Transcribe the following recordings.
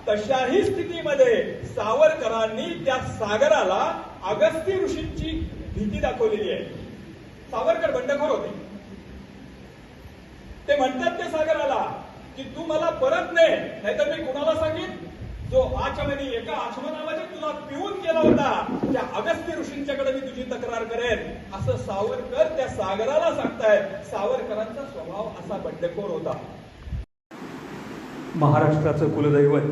तशाही स्थितीमध्ये सावरकरांनी त्या सागराला अगस्त्य ऋषींची भीती दाखवलेली आहे. सावरकर बंडखोर होते. ते म्हणतात त्या सागराला की तू मला परत ने, नाहीतर मी कुणाला सांगेन, जो आचमनी एका आचमनामध्ये तुला पिऊन गेला होता त्या अगस्त्य ऋषींच्याकडे मी तुझी तक्रार करेन, असं सावरकर त्या सागराला सांगतायत. सावरकरांचा स्वभाव असा बंडखोर होता. महाराष्ट्राचं कुलदैवत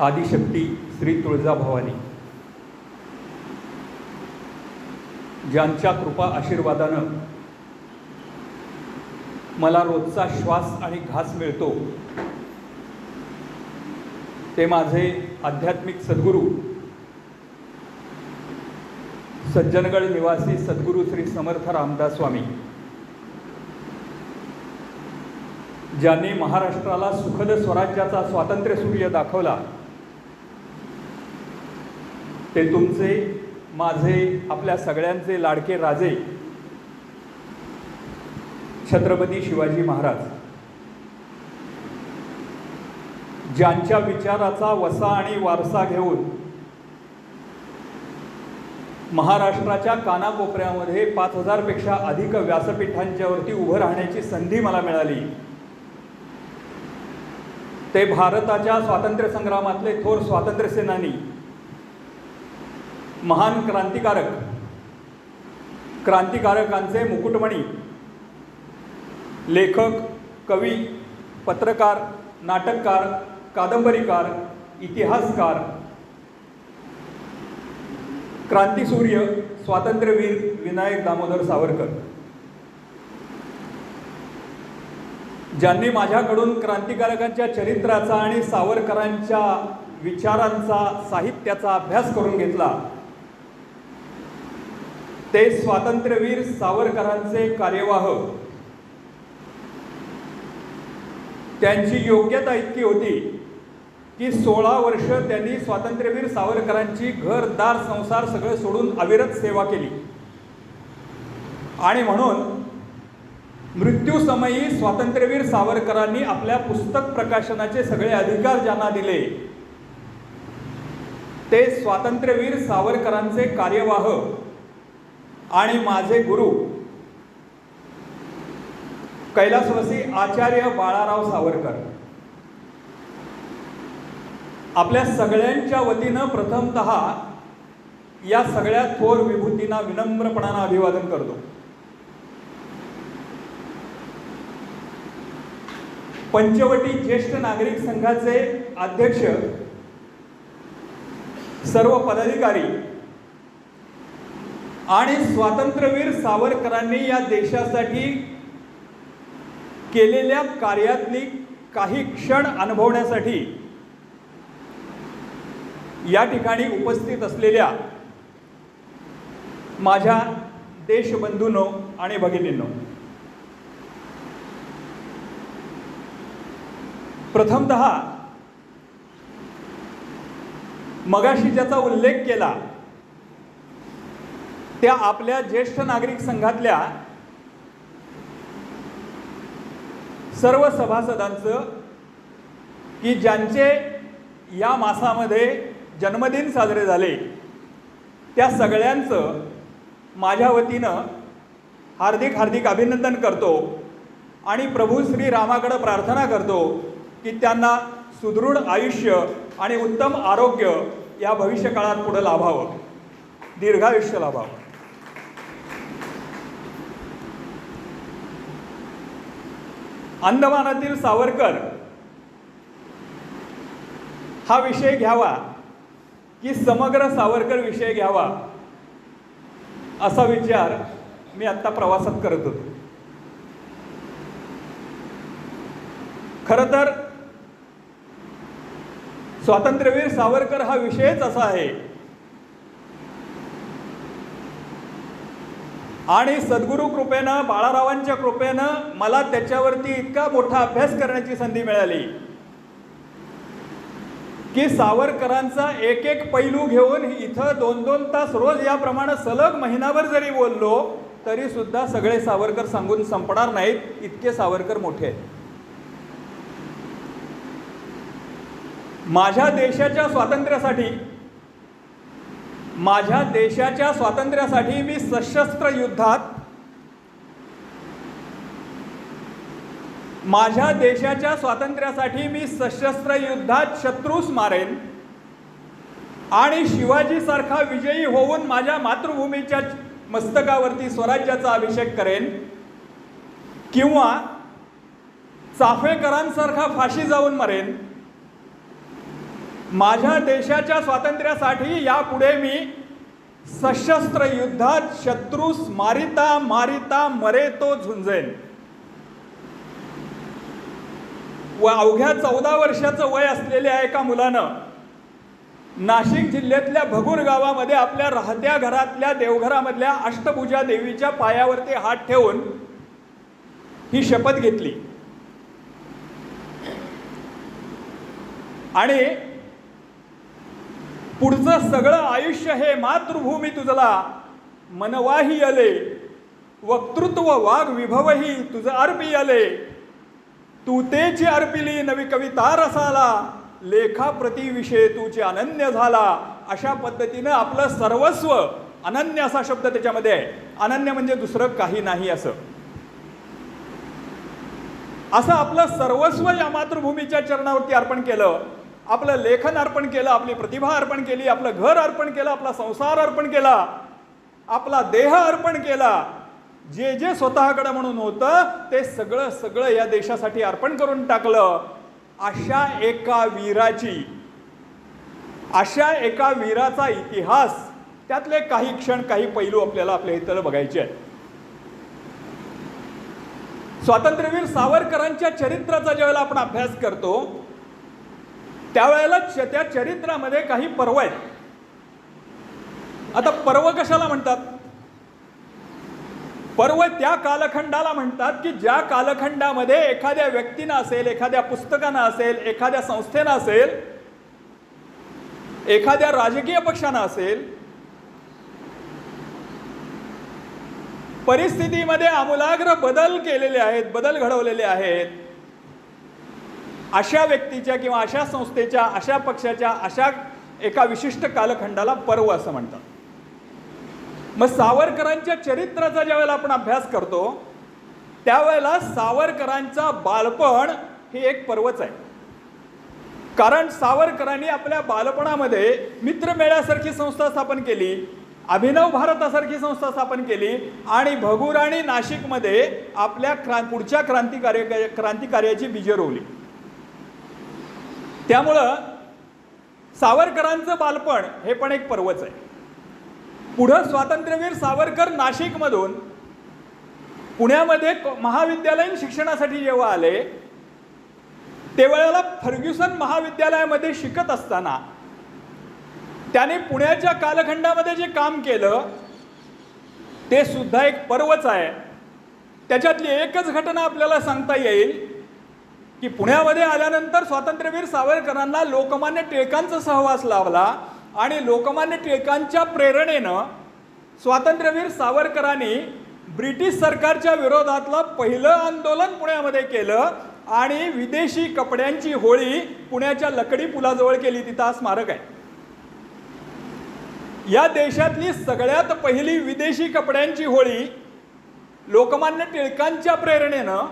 आदिशक्ती श्री तुळजाभवानी, ज्यांच्या कृपा आशीर्वादानं मला रोजचा श्वास आणि घास मिळतो, ते माझे आध्यात्मिक सद्गुरू सज्जनगड निवासी सद्गुरू श्री समर्थ रामदास स्वामी, ज्यांनी महाराष्ट्राला सुखद स्वराज्याचा स्वातंत्र्य सूर्य दाखवला, ते तुमचे, माझे, आपल्या सगळ्यांचे लाडके राजे छत्रपती शिवाजी महाराज, ज्यांच्या विचाराचा वसा आणि वारसा घेऊन महाराष्ट्राच्या कानाकोपऱ्यामध्ये 5000 पेक्षा अधिक व्यासपीठांच्यावरती उभं राहण्याची संधी मला मिळाली. ते भारताच्या स्वातंत्र्य संग्रामातले थोर स्वातंत्र्य सेनानी, महान क्रांतिकारकांचे मुकुटमणी, लेखक, कवी, पत्रकार, नाटककार, कादंबरीकार, इतिहासकार, क्रांतिसूर्य, स्वातंत्र्यवीर विनायक दामोदर सावरकर, ज्यांनी माझ्याकडून क्रांतिकारकांच्या चरित्राचा आणि सावरकरांच्या विचारांचा, साहित्याचा अभ्यास करून घेतला. ते स्वातंत्र्यवीर सावरकरांचे कार्यवाह, त्यांची योग्यता इतकी होती की 16 वर्ष त्यांनी स्वातंत्र्यवीर सावरकरांची घरदार संसार सगळं सोडून अविरत सेवा केली. आणि म्हणून मृत्यूसमयी स्वातंत्र्यवीर सावरकरांनी आपल्या पुस्तक प्रकाशनाचे सगळे अधिकार ज्यांना दिले, ते स्वातंत्र्यवीर सावरकरांचे कार्यवाह आणि माझे गुरु कैलासवासी आचार्य बाळाराव सावरकर, आपल्या सगळ्यांच्या वतीनं प्रथमतः या सगळ्या थोर विभूतींना विनम्रपणानं अभिवादन करतो. पंचवटी ज्येष्ठ नागरिक संघाचे अध्यक्ष, सर्व पदाधिकारी आणि स्वातंत्र्यवीर सावरकरांनी या देशासाठी केलेल्या कार्यातली काही क्षण अनुभवण्यासाठी या ठिकाणी उपस्थित असलेल्या माझ्या देशबंधूंनो आणि भगिनींनो, प्रथमतः मगाशी ज्याचा उल्लेख केला त्या आपल्या ज्येष्ठ नागरिक संघातल्या सर्व सभासदांचं, की ज्यांचे या मासामध्ये जन्मदिन साजरे झाले, त्या सगळ्यांचं माझ्या वतीनं हार्दिक हार्दिक अभिनंदन करतो आणि प्रभू श्री रामाकडे प्रार्थना करतो की त्यांना सुदृढ आयुष्य आणि उत्तम आरोग्य या भविष्यकाळात पुढे लाभावं, दीर्घायुष्य लाभावं. अंदमानातील सावरकर हा विषय घ्यावा की समग्र सावरकर विषय घ्यावा, असा विचार मी आत्ता प्रवासात करत होतो. खरं तर स्वातंत्र्यवीर सावरकर हा विषयच असा आहे आणि सद्गुरू कृपेनं, बाळारावांच्या कृपेनं मला त्याच्यावरती इतका मोठा अभ्यास करण्याची संधी मिळाली की सावरकरांचा एक एक पैलू घेऊन इथं 2-2 तास रोज याप्रमाणे सलग महिनाभर जरी बोललो तरी सुद्धा सगळे सावरकर सांगून संपणार नाहीत, इतके सावरकर मोठे आहेत. माझ्या देशाच्या स्वातंत्र्यासाठी मी सशस्त्र युद्धात शत्रूस मारेन आणि शिवाजीसारखा विजयी होऊन माझ्या मातृभूमीच्या मस्तकावरती स्वराज्याचा अभिषेक करेन, किंवा चाफेकरांसारखा फाशी जाऊन मरेन. माझ्या देशाच्या स्वातंत्र्यासाठी यापुढे मी सशस्त्र युद्धात शत्रूस मारिता मारिता मरे तो झुंजेन. व अवघ्या 14 वर्षाचं वय असलेल्या एका मुलानं नाशिक जिल्ह्यातल्या भगूर गावामध्ये आपल्या राहत्या घरातल्या देवघरामधल्या अष्टभुजा देवीच्या पायावरती हात ठेवून ही शपथ घेतली आणि पुढचं सगळं आयुष्य हे मातृभूमी तुझला मनवाही आले, वक्तृत्व वाघ विभवही तुझं अर्पी आले, तू तेची अर्पिली नवी कविता रसाला, लेखा प्रतिविषय तुझे अनन्य झाला. अशा पद्धतीनं आपलं सर्वस्व, अनन्य असा शब्द त्याच्यामध्ये आहे, अनन्य म्हणजे दुसरं काही नाही असं आपलं सर्वस्व या मातृभूमीच्या चरणावरती अर्पण केलं. आपलं लेखन अर्पण केलं, आपली प्रतिभा अर्पण केली, आपलं घर अर्पण केलं, आपला संसार अर्पण केला, आपला देह अर्पण केला. जे जे स्वतःकडे म्हणून होतं ते सगळं सगळं या देशासाठी अर्पण करून टाकलं. अशा एका वीराचा इतिहास, त्यातले काही क्षण, काही पैलू आपल्याला आपल्या इथं बघायचे आहेत. स्वातंत्र्यवीर सावरकरांच्या चरित्राचा ज्यावेळेला आपण अभ्यास करतो त्यावेळेला त्या चरित्रामध्ये काही पर्व आहेत. आता पर्व कशाला म्हणतात? पर्व त्या कालखंडाला म्हणतात की ज्या कालखंडामध्ये एखाद्या व्यक्तीनं असेल, एखाद्या पुस्तकानं असेल, एखाद्या संस्थेनं असेल, एखाद्या राजकीय पक्षानं असेल, परिस्थितीमध्ये आमूलाग्र बदल केलेले आहेत, बदल घडवलेले आहेत. अशा व्यक्तीच्या किंवा अशा संस्थेच्या, अशा पक्षाच्या, अशा एका विशिष्ट कालखंडाला पर्व असं म्हणतात. मग सावरकरांच्या चरित्राचा ज्यावेळेला आपण अभ्यास करतो त्यावेळेला सावरकरांचा बालपण हे एक पर्वच आहे. कारण सावरकरांनी आपल्या बालपणामध्ये मित्रमेळ्यासारखी संस्था स्थापन केली, अभिनव भारतासारखी संस्था स्थापन केली आणि भगूर आणि नाशिकमध्ये आपल्या पुढच्या क्रांतिकार्याची बीजे रोवली. त्यामुळं सावरकरांचं बालपण हे पण एक पर्वच आहे. पुढं स्वातंत्र्यवीर सावरकर नाशिकमधून पुण्यामध्ये महाविद्यालयीन शिक्षणासाठी जेव्हा आले त्यावेळेला फर्ग्युसन महाविद्यालयामध्ये शिकत असताना त्याने पुण्याच्या कालखंडामध्ये जे काम केलं ते सुद्धा एक पर्वच आहे. त्याच्यातली एकच घटना आपल्याला सांगता येईल की पुण्यामध्ये आल्यानंतर स्वातंत्र्यवीर सावरकरांना लोकमान्य टिळकांचा सहवास लाभला आणि लोकमान्य टिळकांच्या प्रेरणेनं स्वातंत्र्यवीर सावरकरांनी ब्रिटिश सरकारच्या विरोधातलं पहिलं आंदोलन पुण्यामध्ये केलं आणि विदेशी कपड्यांची होळी पुण्याच्या लकडी पुलाजवळ केली. तिथं स्मारक आहे. या देशातली सगळ्यात पहिली विदेशी कपड्यांची होळी लोकमान्य टिळकांच्या प्रेरणेनं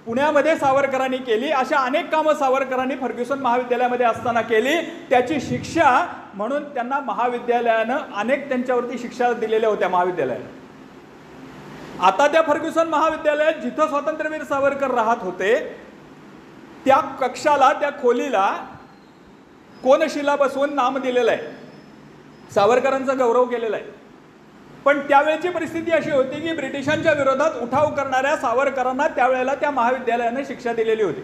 पुण्यामध्ये सावरकरांनी केली. अशा अनेक कामं सावरकरांनी फर्ग्युसन महाविद्यालयामध्ये असताना केली. त्याची शिक्षा म्हणून त्यांना महाविद्यालयानं अनेक त्यांच्यावरती शिक्षा दिलेल्या होत्या महाविद्यालयानं. आता त्या फर्ग्युसन महाविद्यालयात जिथं स्वातंत्र्यवीर सावरकर राहत होते त्या कक्षाला, त्या खोलीला कोनशिला बसवून नाम दिलेलं आहे, सावरकरांचा गौरव केलेला आहे. पण त्यावेळेची परिस्थिती अशी होती की ब्रिटिशांच्या विरोधात उठाव करणाऱ्या सावरकरांना त्यावेळेला त्या महाविद्यालयाने शिक्षा दिलेली होती.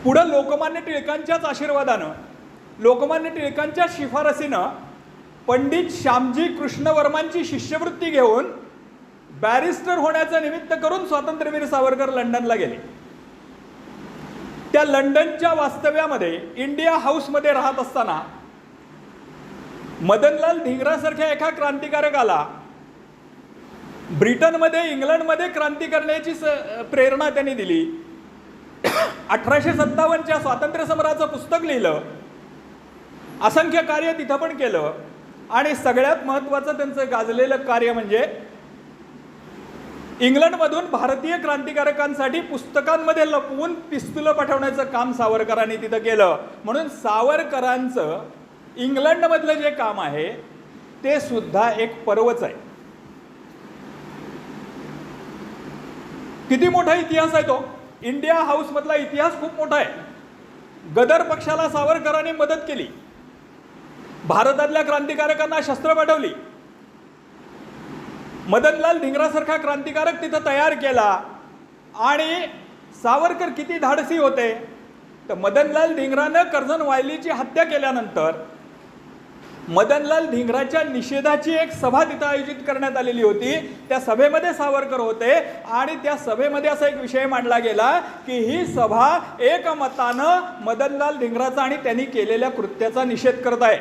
पुढं लोकमान्य टिळकांच्याच आशीर्वादानं, लोकमान्य टिळकांच्या शिफारसीनं पंडित श्यामजी कृष्णवर्मांची शिष्यवृत्ती घेऊन बॅरिस्टर होण्याचं निमित्त करून स्वातंत्र्यवीर सावरकर लंडनला गेले. त्या लंडनच्या वास्तव्यामध्ये इंडिया हाऊसमध्ये राहत असताना मदनलाल धिंगरासारख्या एका क्रांतिकारकाला ब्रिटनमध्ये, इंग्लंडमध्ये क्रांती करण्याची प्रेरणा त्यांनी दिली 1857च्या स्वातंत्र्य समराचं पुस्तक लिहिलं, असंख्य कार्य तिथं पण केलं, आणि सगळ्यात महत्त्वाचं त्यांचं गाजलेलं कार्य म्हणजे इंग्लंडमधून भारतीय क्रांतिकारकांसाठी पुस्तकांमध्ये लपवून पिस्तुलं पाठवण्याचं काम सावरकरांनी तिथं केलं. म्हणून सावरकरांचं इंग्लंडमधलं जे काम आहे ते सुद्धा एक पर्वच आहे. किती मोठा इतिहास आहे तो. इंडिया हाऊस मधला इतिहास खूप मोठा आहे. गदर पक्षाला सावरकरांनी मदत केली, भारतातल्या क्रांतिकारकांना शस्त्र पाठवली, मदनलाल धिंगरासारखा क्रांतिकारक तिथं तयार केला. आणि सावरकर किती धाडसी होते तर मदनलाल धिंगरानं कर्झन वायलीची हत्या केल्यानंतर मदनलाल धिंगराच्या निषेधाची एक सभा तिथं आयोजित करण्यात आलेली होती. त्या सभेमध्ये सावरकर होते आणि त्या सभेमध्ये असा एक विषय मांडला गेला की ही सभा एकमतानं मदनलाल धिंगराचा आणि त्यांनी केलेल्या कृत्याचा निषेध करत आहे.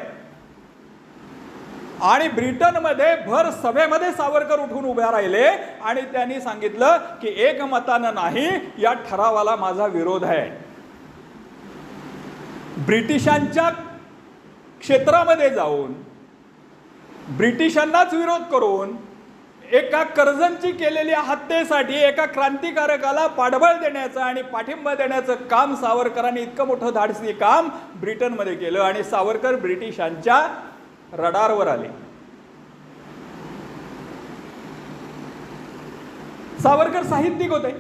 आणि ब्रिटनमध्ये भर सभेमध्ये सावरकर उठून उभे राहिले आणि त्यांनी सांगितलं की एकमतानं नाही, या ठरावाला माझा विरोध आहे. ब्रिटिशांच्या क्षेत्रामध्ये जाऊन ब्रिटिशांनाच विरोध करून एका कर्झनची केलेल्या हत्येसाठी एका क्रांतिकारकाला पाठबळ देण्याचं आणि पाठिंबा देण्याचं काम सावरकरांनी इतकं मोठं धाडसी काम ब्रिटनमध्ये केलं. आणि सावरकर ब्रिटिशांच्या रडारवर आले. सावरकर साहित्यिक होते,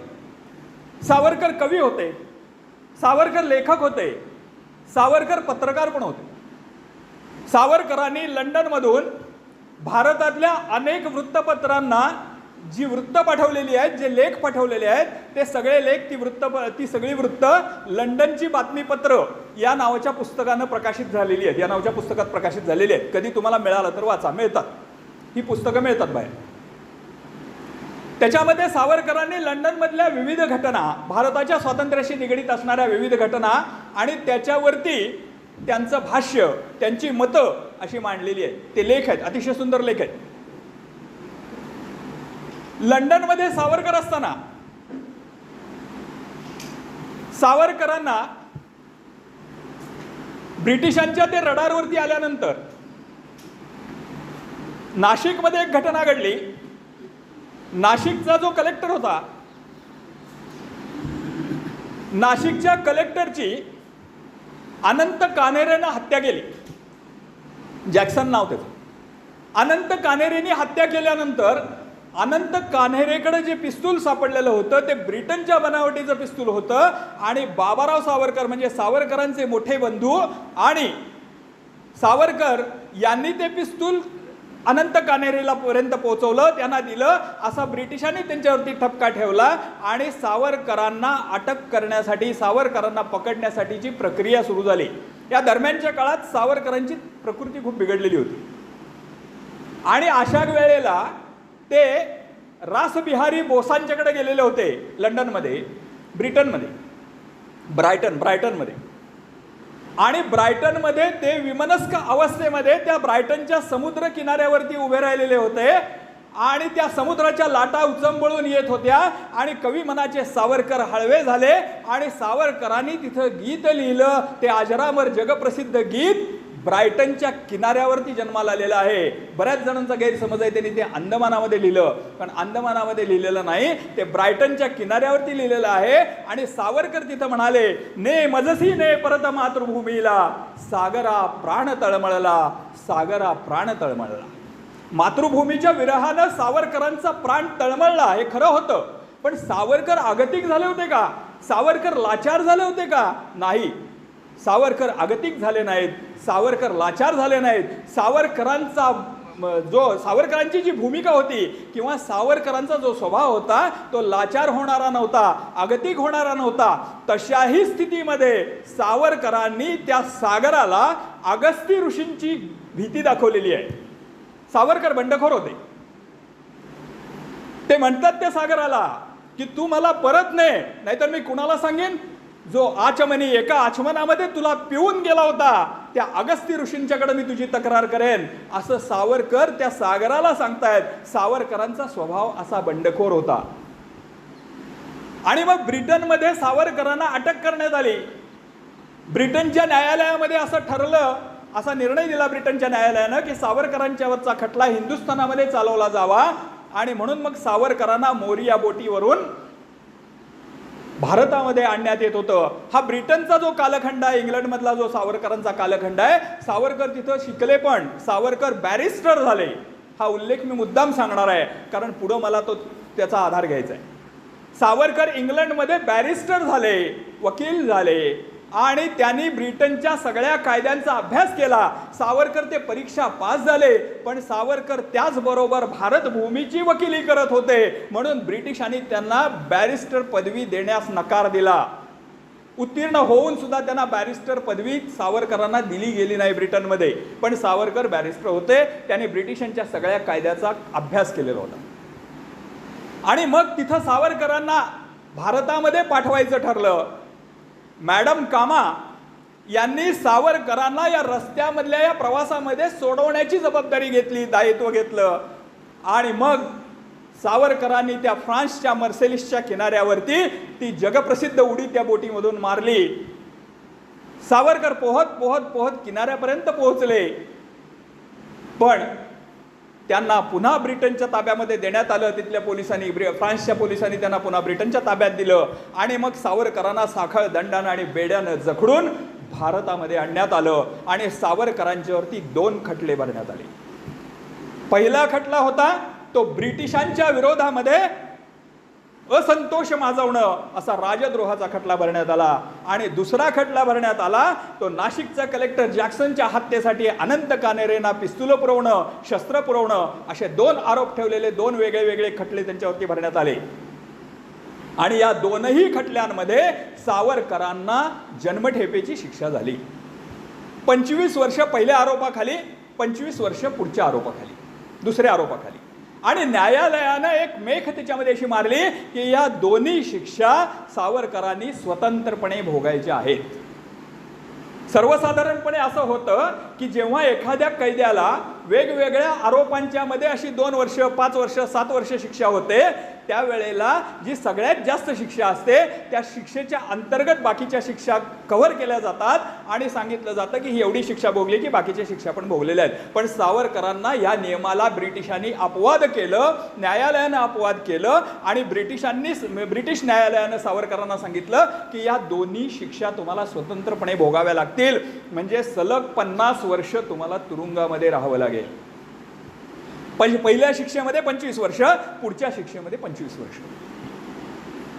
सावरकर कवी होते, सावरकर लेखक होते, सावरकर पत्रकार पण होते. सावरकरांनी लंडनमधून भारतातल्या अनेक वृत्तपत्रांना जी वृत्त पाठवलेली आहेत, जे लेख पाठवलेले आहेत, ते सगळे लेख ती सगळी वृत्त लंडनची बातमीपत्र या नावाच्या पुस्तकानं प्रकाशित झालेली आहेत, या नावाच्या पुस्तकात प्रकाशित झालेली आहेत. कधी तुम्हाला मिळालं तर वाचा, मिळतात, ही पुस्तकं मिळतात बाहेर. त्याच्यामध्ये सावरकरांनी लंडनमधल्या विविध घटना, भारताच्या स्वातंत्र्याशी निगडीत असणाऱ्या विविध घटना आणि त्याच्यावरती त्यांचं भाष्य, त्यांची मतं अशी मांडलेली आहेत. ते लेख आहेत, अतिशय सुंदर लेख आहेत. लंडनमध्ये सावरकर असताना सावरकरांना ब्रिटिशांच्या ते रडारवरती आल्यानंतर नाशिकमध्ये एक घटना घडली. नाशिकचा जो कलेक्टर होता, नाशिकच्या कलेक्टरची अनंत कान्हेरेनं हत्या केली. जॅक्सन नाव त्याचं. अनंत कान्हेरेंनी हत्या केल्यानंतर अनंत कान्हेरेकडे जे पिस्तूल सापडलेलं होतं ते ब्रिटनच्या बनावटीचं पिस्तूल होतं. आणि बाबाराव सावरकर म्हणजे सावरकरांचे मोठे बंधू आणि सावरकर यांनी ते पिस्तूल अनंत कान्हेरेला पर्यंत पोहोचवलं, त्यांना दिलं. असा ब्रिटिशांनी त्यांच्यावरती ठपका ठेवला आणि सावरकरांना अटक करण्यासाठी, सावरकरांना पकडण्यासाठीची प्रक्रिया सुरू झाली. या दरम्यानच्या काळात सावरकरांची प्रकृती खूप बिघडलेली होती आणि अशा वेळेला ते रासबिहारी बोसांच्याकडे गेलेले होते लंडनमध्ये, ब्रिटनमध्ये, ब्रायटनमध्ये. आणि ब्रायटनमध्ये ते विमनस्क अवस्थेमध्ये त्या ब्रायटनच्या समुद्र किनाऱ्यावरती उभे राहिलेले होते आणि त्या समुद्राच्या लाटा उचंबळून येत होत्या आणि कवी मनाचे सावरकर हळवे झाले आणि सावरकरांनी तिथं गीत लिहिलं. ते अजरामर जगप्रसिद्ध गीत ब्रायटनच्या किनाऱ्यावरती जन्माला आलेलं आहे. बऱ्याच जणांचा गैरसमज आहे त्यांनी ते अंदमानामध्ये लिहिलं, पण अंदमानामध्ये लिहिलेलं नाही, ते ब्रायटनच्या किनाऱ्यावरती लिहिलेलं आहे. आणि सावरकर तिथं म्हणाले, ने मजसी ने परत मातृभूमीला, सागरा प्राण तळमळला, सागरा प्राण तळमळला. मातृभूमीच्या विरहानं सावरकरांचा प्राण तळमळला हे खरं होतं, पण सावरकर आगतिक झाले होते का? सावरकर लाचार झाले होते का? नाही, सावरकर आगतिक झाले नाहीत, सावरकर लाचार झाले नाहीत. सावरकरांची जी भूमिका होती किंवा सावरकरांचा जो स्वभाव होता तो लाचार होणारा नव्हता, आगतिक होणारा नव्हता. तशाही स्थितीमध्ये सावरकरांनी त्या सागराला अगस्ती ऋषींची भीती दाखवलेली आहे. सावरकर बंडखोर होते. ते म्हणतात त्या सागराला की तू मला परत ने, नाहीतर मी कुणाला सांगेन, जो आचमनी एका आचमनामध्ये तुला पिऊन गेला होता त्या अगस्ती ऋषींच्याकडे मी तुझी तक्रार करेन, असं सावरकर त्या सागराला सांगतायत. सावरकरांचा स्वभाव असा बंडखोर होता. आणि मग ब्रिटनमध्ये सावरकरांना अटक करण्यात आली. ब्रिटनच्या न्यायालयामध्ये असं ठरलं, असा निर्णय दिला ब्रिटनच्या न्यायालयानं की सावरकरांच्यावरचा खटला हिंदुस्थानामध्ये चालवला जावा आणि म्हणून मग सावरकरांना मोरिया बोटीवरून भारतामध्ये आणण्यात येत होतं. हा ब्रिटनचा जो कालखंड आहे, इंग्लंडमधला जो सावरकरांचा कालखंड आहे, सावरकर तिथं शिकले पण सावरकर बॅरिस्टर झाले. हा उल्लेख मी मुद्दाम सांगणार आहे कारण पुढं मला त्याचा आधार घ्यायचा आहे. सावरकर इंग्लंडमध्ये बॅरिस्टर झाले, वकील झाले आणि त्यांनी ब्रिटनच्या सगळ्या कायद्यांचा अभ्यास केला. सावरकर ते परीक्षा पास झाले, पण सावरकर त्याचबरोबर भारतभूमीची वकिली करत होते म्हणून ब्रिटिशांनी त्यांना बॅरिस्टर पदवी देण्यास नकार दिला. उत्तीर्ण होऊन सुद्धा त्यांना बॅरिस्टर पदवी सावरकरांना दिली गेली नाही ब्रिटनमध्ये. पण सावरकर बॅरिस्टर होते, त्यांनी ब्रिटिशांच्या सगळ्या कायद्याचा अभ्यास केलेला होता. आणि मग तिथं सावरकरांना भारतामध्ये पाठवायचं ठरलं. मॅडम कामा यांनी सावरकरांना या रस्त्यामधल्या या प्रवासामध्ये सोडवण्याची जबाबदारी घेतली, दायित्व घेतलं. आणि मग सावरकरांनी त्या फ्रान्सच्या मर्सेलिसच्या किनाऱ्यावरती ती जगप्रसिद्ध उडी त्या बोटीमधून मारली. सावरकर पोहत पोहत पोहत किनाऱ्यापर्यंत पोहोचले, पण त्यांना पुन्हा ब्रिटनच्या ताब्यामध्ये देण्यात आलं. तिथल्या पोलिसांनी, फ्रान्सच्या पोलिसांनी त्यांना पुन्हा ब्रिटनच्या ताब्यात दिलं आणि मग सावरकरांना साखळ दंडानं आणि बेड्यानं जखडून भारतामध्ये आणण्यात आलं आणि सावरकरांच्यावरती 2 खटले भरण्यात आले. पहिला खटला होता तो ब्रिटिशांच्या विरोधामध्ये असंतोष माजवणं असा राजद्रोहाचा खटला भरण्यात आला आणि दुसरा खटला भरण्यात आला तो नाशिकचा कलेक्टर जॅक्सनच्या हत्येसाठी अनंत कानेरेंना पिस्तूल पुरवणं, शस्त्र पुरवणं असे 2 आरोप ठेवलेले 2 वेगळे वेगळे खटले त्यांच्यावरती भरण्यात आले. आणि या 2ही खटल्यांमध्ये सावरकरांना जन्मठेपेची शिक्षा झाली. 25 वर्ष पहिल्या आरोपाखाली, 25 वर्ष पुढच्या आरोपाखाली, दुसऱ्या आरोपाखाली. आणि न्यायालयानं एक मेख त्याच्यामध्ये अशी मारली की या दोन्ही शिक्षा सावरकरांनी स्वतंत्रपणे भोगायच्या आहेत. सर्वसाधारणपणे असं होतं की जेव्हा एखाद्या कैद्याला वेगवेगळ्या आरोपांच्या मध्ये अशी 2 वर्ष, 5 वर्ष, 7 वर्ष शिक्षा होते, त्यावेळेला जी सगळ्यात जास्त शिक्षा असते त्या शिक्षेच्या अंतर्गत बाकीच्या शिक्षा कव्हर केल्या जातात आणि सांगितलं जातं की ही एवढी शिक्षा भोगली की बाकीच्या शिक्षा पण भोगलेल्या आहेत. पण सावरकरांना या नियमाला ब्रिटिशांनी अपवाद केलं, न्यायालयानं अपवाद केलं आणि ब्रिटिश न्यायालयानं सावरकरांना सांगितलं की या दोन्ही शिक्षा तुम्हाला स्वतंत्रपणे भोगाव्या लागतील, म्हणजे सलग 50 वर्ष तुम्हाला तुरुंगामध्ये राहावं लागेल. पहिल्या शिक्षेमध्ये 25 वर्ष, पुढच्या शिक्षेमध्ये 25 वर्ष.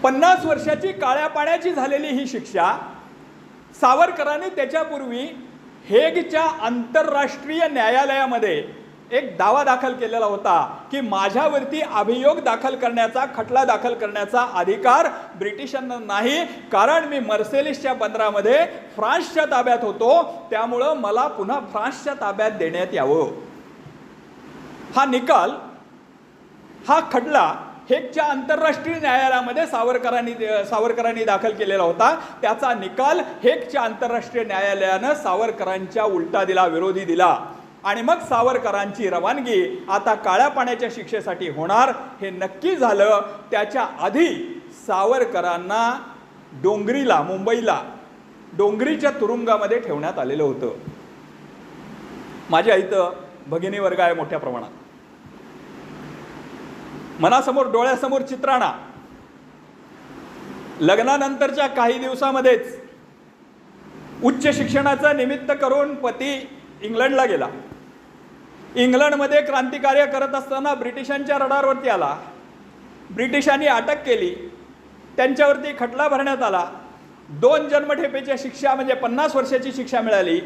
50 वर्षाची काळ्या पाण्याची झालेली ही शिक्षा सावरकरांनी त्याच्यापूर्वी हेगच्या आंतरराष्ट्रीय न्यायालयामध्ये एक दावा दाखल केलेला होता की माझ्यावरती अभियोग दाखल करण्याचा, खटला दाखल करण्याचा अधिकार ब्रिटिशांना नाही, कारण मी मर्सेलिसच्या बंदरामध्ये फ्रान्सच्या ताब्यात होतो, त्यामुळं मला पुन्हा फ्रान्सच्या ताब्यात देण्यात यावं. हा निकाल, हा खटला हेगच्या आंतरराष्ट्रीय न्यायालयामध्ये सावरकरांनी दाखल केलेला होता. त्याचा निकाल हेगच्या आंतरराष्ट्रीय न्यायालयानं सावरकरांच्या उलटा दिला, विरोधी दिला. आणि मग सावरकरांची रवानगी आता काळ्या पाण्याच्या शिक्षेसाठी होणार हे नक्की झालं. त्याच्या आधी सावरकरांना डोंगरीला, मुंबईला डोंगरीच्या तुरुंगामध्ये ठेवण्यात आलेलं होतं. माझ्या इथं भगिनी वर्ग आहे मोठ्या प्रमाणात. मनासमोर, डोळ्यासमोर चित्राणा, लग्नानंतरच्या काही दिवसामध्येच उच्च शिक्षणाचं निमित्त करून पती इंग्लंडला गेला. इंग्लंडमध्ये क्रांतिकार्य करत असताना ब्रिटिशांच्या रडारवरती आला. ब्रिटिशांनी अटक केली, त्यांच्यावरती खटला भरण्यात आला. 2 जन्मठेपेच्या शिक्षा म्हणजे 50 वर्षाची शिक्षा मिळाली.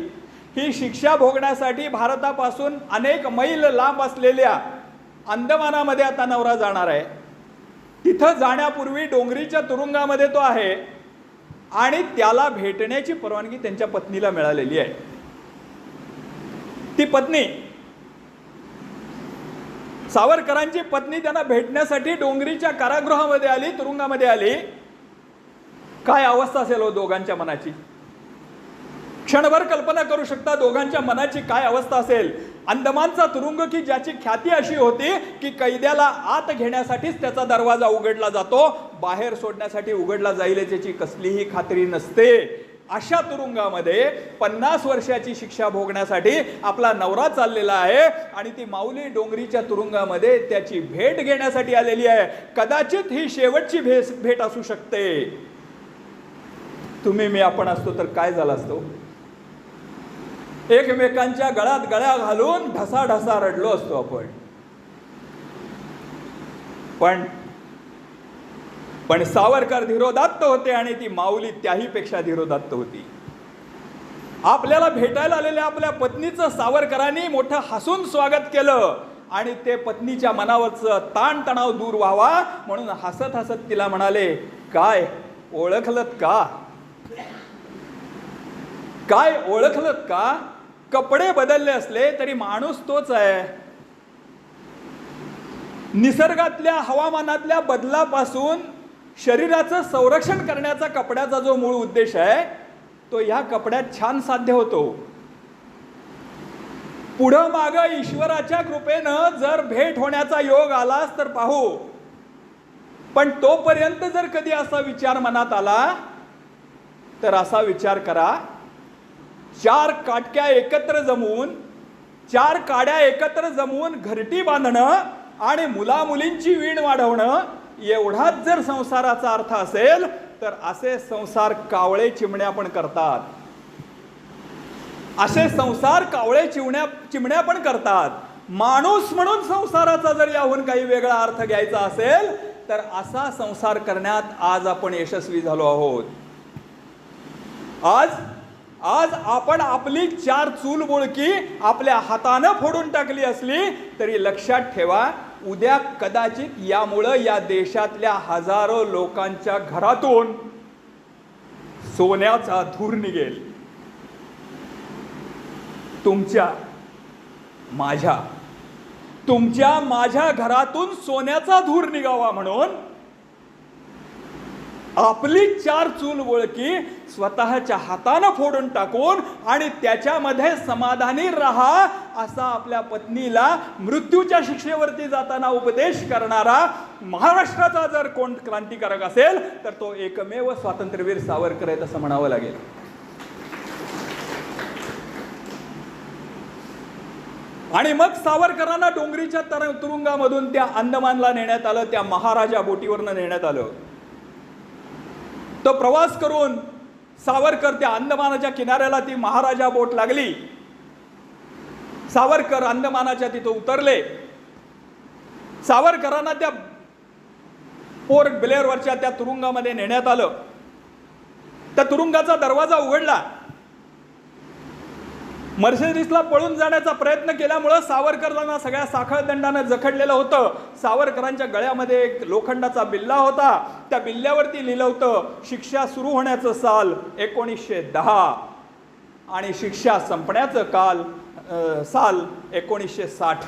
ही शिक्षा भोगण्यासाठी भारतापासून अनेक मैल लांब असलेल्या अंदमानामध्ये आता नवरा जाणार आहे. तिथं जाण्यापूर्वी डोंगरीच्या तुरुंगामध्ये तो आहे आणि त्याला भेटण्याची परवानगी त्यांच्या पत्नीला मिळालेली आहे. ती पत्नी, सावरकरांची पत्नी त्यांना भेटण्यासाठी डोंगरीच्या कारागृहामध्ये आली, तुरुंगामध्ये आली. काय अवस्था असेल हो दोघांच्या मनाची? क्षणभर कल्पना करू शकता दोघांच्या मनाची काय अवस्था असेल. अंदमानचा तुरुंग की ज्याची ख्याती अशी होती की कैद्याला आत घेण्यासाठीच त्याचा दरवाजा उघडला जातो, बाहेर सोडण्यासाठी उघडला जाईल याची कसलीही खात्री नसते. अशा तुरुंगामध्ये 50 वर्षाची शिक्षा भोगण्यासाठी आपला नवरा चाललेला आहे आणि ती माऊली डोंगरीच्या तुरुंगामध्ये त्याची भेट घेण्यासाठी आलेली आहे. कदाचित ही शेवटची भेट असू शकते. तुम्ही मी आपण असतो तर काय झालं असतो? एकमेकांच्या गळ्यात गळ्या घालून ढसाढसा रडलो असतो आपण. पण सावरकर धीरोदात्त होते आणि ती माऊली त्याही पेक्षा धीरोदात्त होती. आपल्याला भेटायला आलेल्या आपल्या पत्नीचं सावरकरांनी मोठं हसून स्वागत केलं आणि ते पत्नीच्या मनावरचं ताणतणाव दूर व्हावा म्हणून हसत हसत तिला म्हणाले, काय ओळखलत का? काय ओळखलत का? कपडे बदलले असले तरी माणूस तोच आहे. निसर्गातल्या हवामानातल्या बदलापासून शरीराचं संरक्षण करण्याचा कपड्याचा जो मूळ उद्देश आहे तो या कपड्यात छान साध्य होतो. पुढं मागं ईश्वराच्या कृपेनं जर भेट होण्याचा योग आलाच तर पाहू. पण तोपर्यंत जर कधी असा विचार मनात आला तर असा विचार करा, 4 काटक्या एकत्र जमवून 4 काड्या एकत्र जमवून घरटी बांधणं आणि मुलामुलींची वीण वाढवणं एवढाच जर संसाराचा अर्थ असेल तर असे संसार कावळे चिमण्या पण करतात. असे संसार कावळे चिमण्या पण करतात. माणूस म्हणून संसाराचा जर याहून काही वेगळा अर्थ घ्यायचा असेल तर असा संसार करण्यात आज आपण यशस्वी झालो आहोत. आज आपण आपली 4 चूलबुळकी आपल्या हातानं फोडून टाकली असली तरी लक्षात ठेवा, उद्या कदाचित यामुळं या देशातल्या हजारो लोकांच्या घरातून सोन्याचा धूर निघेल. तुमच्या माझ्या घरातून सोन्याचा धूर निघावा म्हणून आपली 4 चूलबुळकी स्वतःच्या हातानं फोडून टाकून आणि त्याच्यामध्ये समाधानी राहा असा आपल्या पत्नीला मृत्यूच्या शिक्षेवरती जाताना उपदेश करणारा महाराष्ट्राचा जर कोण क्रांतिकारक असेल तर तो एकमेव स्वातंत्र्यवीर सावरकर आहे असं म्हणावं लागेल. आणि मग सावरकरांना डोंगरीच्या तुरुंगामधून त्या अंदमानला नेण्यात आलं, त्या महाराजा बोटीवरनं नेण्यात आलं. तो प्रवास करून सावरकर त्या अंदमानाच्या किनाऱ्याला ती महाराजा बोट लागली. सावरकर अंदमानाच्या तिथं उतरले. सावरकरांना त्या पोर्ट ब्लेअरवरच्या त्या तुरुंगामध्ये नेण्यात आलं. त्या तुरुंगाचा दरवाजा उघडला. मर्सिडीजला पळून जाण्याचा प्रयत्न केल्यामुळं सावरकरांना सगळ्या साखळदंडानं जखडलेलं होतं. सावरकरांच्या गळ्यामध्ये एक लोखंडाचा बिल्ला होता. त्या बिल्ल्यावरती लिहिलं होतं, शिक्षा सुरू होण्याचं साल 1910 आणि शिक्षा संपण्याचं साल 1960.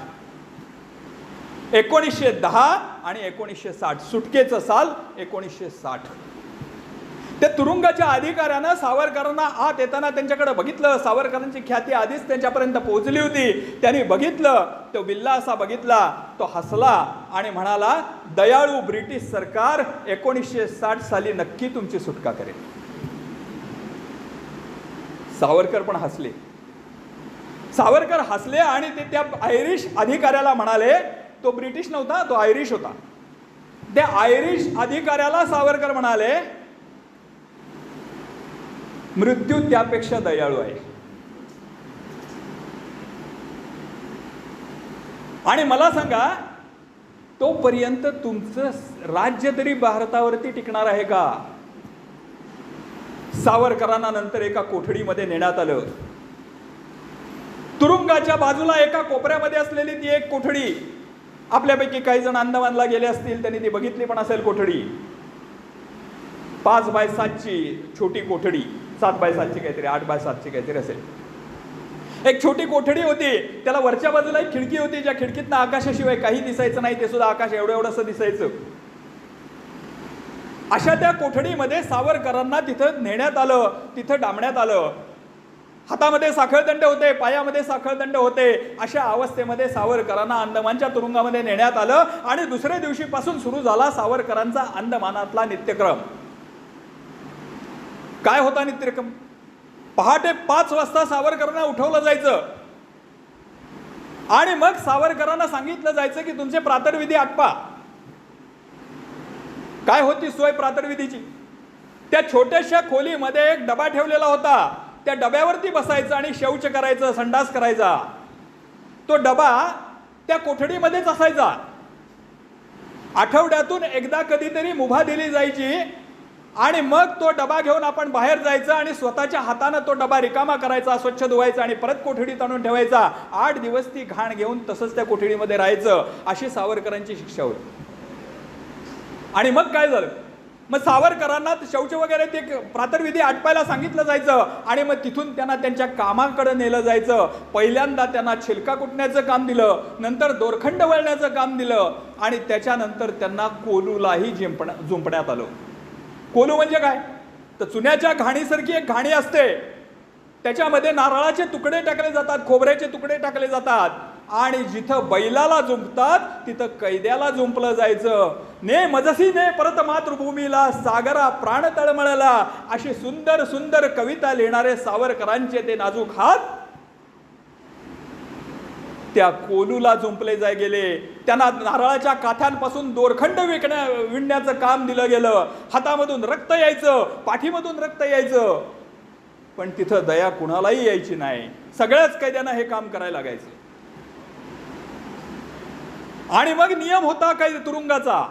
1910 आणि 1960, सुटकेचं साल 1960. त्या तुरुंगाच्या अधिकाऱ्यानं सावरकरांना आत येताना त्यांच्याकडे बघितलं. सावरकरांची ख्याती आधीच त्यांच्यापर्यंत पोहोचली होती. त्यांनी बघितलं, तो बिल्ला असा बघितला, तो हसला आणि म्हणाला, दयाळू ब्रिटिश सरकार 1960 साली नक्की तुमची सुटका करेल. सावरकर पण हसले. सावरकर हसले आणि ते त्या आयरिश अधिकाऱ्याला म्हणाले, तो ब्रिटिश नव्हता, तो आयरिश होता. त्या आयरिश अधिकाऱ्याला सावरकर म्हणाले, मृत्यू त्यापेक्षा दयाळू आहे. आणि मला सांगा, तोपर्यंत तुमचं राज्य तरी भारतावरती टिकणार आहे का? सावरकरांना नंतर एका कोठडीमध्ये नेण्यात आलं. तुरुंगाच्या बाजूला एका कोपऱ्यामध्ये असलेली ती एक कोठडी, आपल्यापैकी काही जण अंदमानला गेले असतील, त्यांनी ती बघितली पण असेल. कोठडी 5 बाय 7ची छोटी कोठडी, 7 बाय 7ची काहीतरी, 8 बाय 7ची काहीतरी असेल. एक छोटी कोठडी होती. त्याला वरच्या बाजूला एक खिडकी होती, ज्या खिडकीतनं आकाशाशिवाय काही दिसायचं नाही. ते सुद्धा आकाश एवढंसं दिसायचं. अशा त्या कोठडीमध्ये सावरकरांना तिथं नेण्यात आलं, तिथं डांबण्यात आलं. हातामध्ये साखळदंड होते, पायामध्ये साखळदंड होते. अशा अवस्थेमध्ये सावरकरांना अंदमानच्या तुरुंगामध्ये नेण्यात आलं आणि दुसऱ्या दिवशीपासून सुरू झाला सावरकरांचा अंदमानातला नित्यक्रम. काय होता नित्यक्रम? पहाटे 5 वाजता सावरकरांना उठवलं जायचं आणि मग सावरकरांना सांगितलं जायचं की तुमचे प्रातर्विधी आटपा. काय होती सोय प्रातर्विधीची? त्या छोट्याशा खोलीमध्ये एक डबा ठेवलेला होता. त्या डब्यावरती बसायचं आणि शौच करायचं, संडास करायचा. तो डबा त्या कोठडीमध्येच असायचा. आठवड्यातून एकदा कधीतरी मुभा दिली जायची आणि मग तो डबा घेऊन आपण बाहेर जायचं आणि स्वतःच्या हातानं तो डबा रिकामा करायचा, स्वच्छ धुवायचा आणि परत कोठडीत आणून ठेवायचा. 8 दिवस ती घाण घेऊन तसंच त्या कोठडीमध्ये राहायचं. अशी सावरकरांची शिक्षा होती. आणि मग काय झालं? मग सावरकरांना शौच वगैरे ते प्रातर्विधी आटपायला सांगितलं जायचं आणि मग तिथून त्यांना त्यांच्या कामाकडे नेलं जायचं. पहिल्यांदा त्यांना छिलका कुटण्याचं काम दिलं, नंतर दोरखंड वळण्याचं काम दिलं आणि त्याच्यानंतर त्यांना कोलूलाही जुंपण्यात आलं. कोलू म्हणजे काय? तर चुन्याच्या घाणीसारखी एक घाणी असते. त्याच्यामध्ये नारळाचे तुकडे टाकले जातात, खोबऱ्याचे तुकडे टाकले जातात आणि जिथं बैलाला जुंपतात तिथं कैद्याला जुंपलं जायचं. ने मजसी ने परत मातृभूमीला, सागरा प्राण तळमळला, अशी सुंदर सुंदर कविता लिहिणारे सावरकरांचे ते नाजूक हात त्या कोलूला जुंपले जाय गेले. त्यांना नारळाच्या काथ्यांपासून दोरखंड विणण्याचं काम दिलं गेलं. हातामधून रक्त यायचं, पाठीमधून रक्त यायचं, पण तिथं दया कुणालाही यायची नाही. सगळ्याच कैद्यांना हे काम करायला लागायचं. आणि मग नियम होता कैद तुरुंगाचा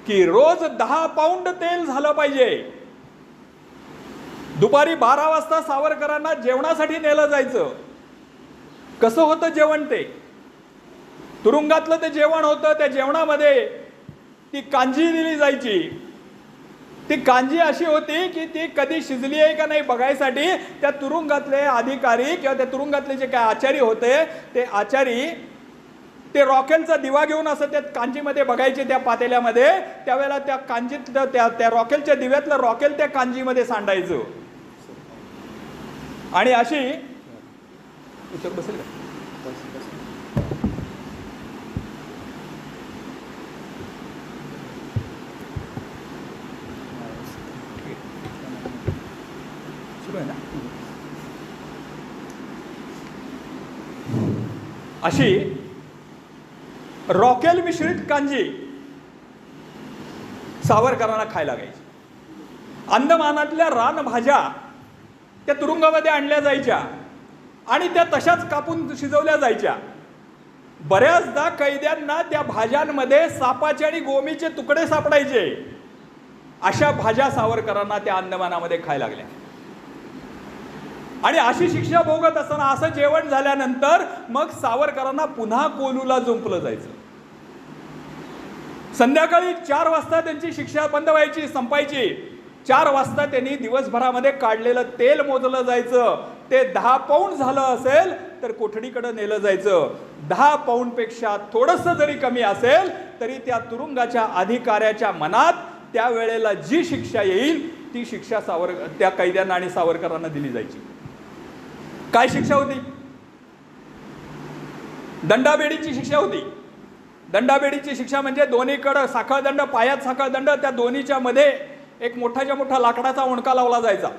की रोज 10 पाऊंड तेल झालं पाहिजे. दुपारी 12 वाजता सावरकरांना जेवणासाठी नेलं जायचं. कसं होतं जेवण? ते तुरुंगातलं ते जेवण होतं. त्या जेवणामध्ये ती कांजी दिली जायची. ती कांजी अशी होती की ती कधी शिजली आहे का नाही बघायसाठी त्या तुरुंगातले अधिकारी किंवा त्या तुरुंगातले जे काय आचारी होते ते आचारी ते रॉकेलचा दिवा घेऊन असं त्या कांजीमध्ये बघायचे त्या पातेल्यामध्ये. त्यावेळेला त्या कांजीतलं त्या रॉकेलच्या दिव्यातलं रॉकेल त्या कांजीमध्ये सांडायचं. आणि अशी बसेल का? सुरू आहे ना? अशी रॉकेल मिश्रित कांजी सावरकरांना खायला लागायची. अंदमानातल्या रानभाज्या त्या तुरुंगामध्ये आणल्या जायच्या आणि त्या तशाच कापून शिजवल्या जायच्या. बऱ्याचदा कैद्यांना त्या भाज्यांमध्ये सापाचे आणि गोमीचे तुकडे सापडायचे. अशा भाज्या सावरकरांना त्या अंदमानामध्ये खायला लागल्या. आणि अशी शिक्षा भोगत असताना असं जेवण झाल्यानंतर मग सावरकरांना पुन्हा कोलूला जुंपलं जायचं. संध्याकाळी 4 वाजता त्यांची शिक्षा बंद व्हायची, संपायची. 4 वाजता त्यांनी दिवसभरामध्ये काढलेलं तेल मोजलं जायचं. ते 10 पाऊंड झालं असेल तर कोठडीकडे नेलं जायचं. 10 पाऊंडपेक्षा थोडंसं जरी कमी असेल तरी त्या तुरुंगाच्या अधिकाऱ्याच्या मनात त्यावेळेला जी शिक्षा येईल ती शिक्षा त्या कैद्यांना आणि सावरकरांना दिली जायची. काय शिक्षा होती? दंडाबेडीची शिक्षा होती. दंडाबेडीची शिक्षा म्हणजे दोन्हीकडं साखळदंड, पायात साखळदंड, त्या दोन्हीच्या मध्ये एक मोठाच्या मोठा लाकडाचा ओंडका लावला जायचा.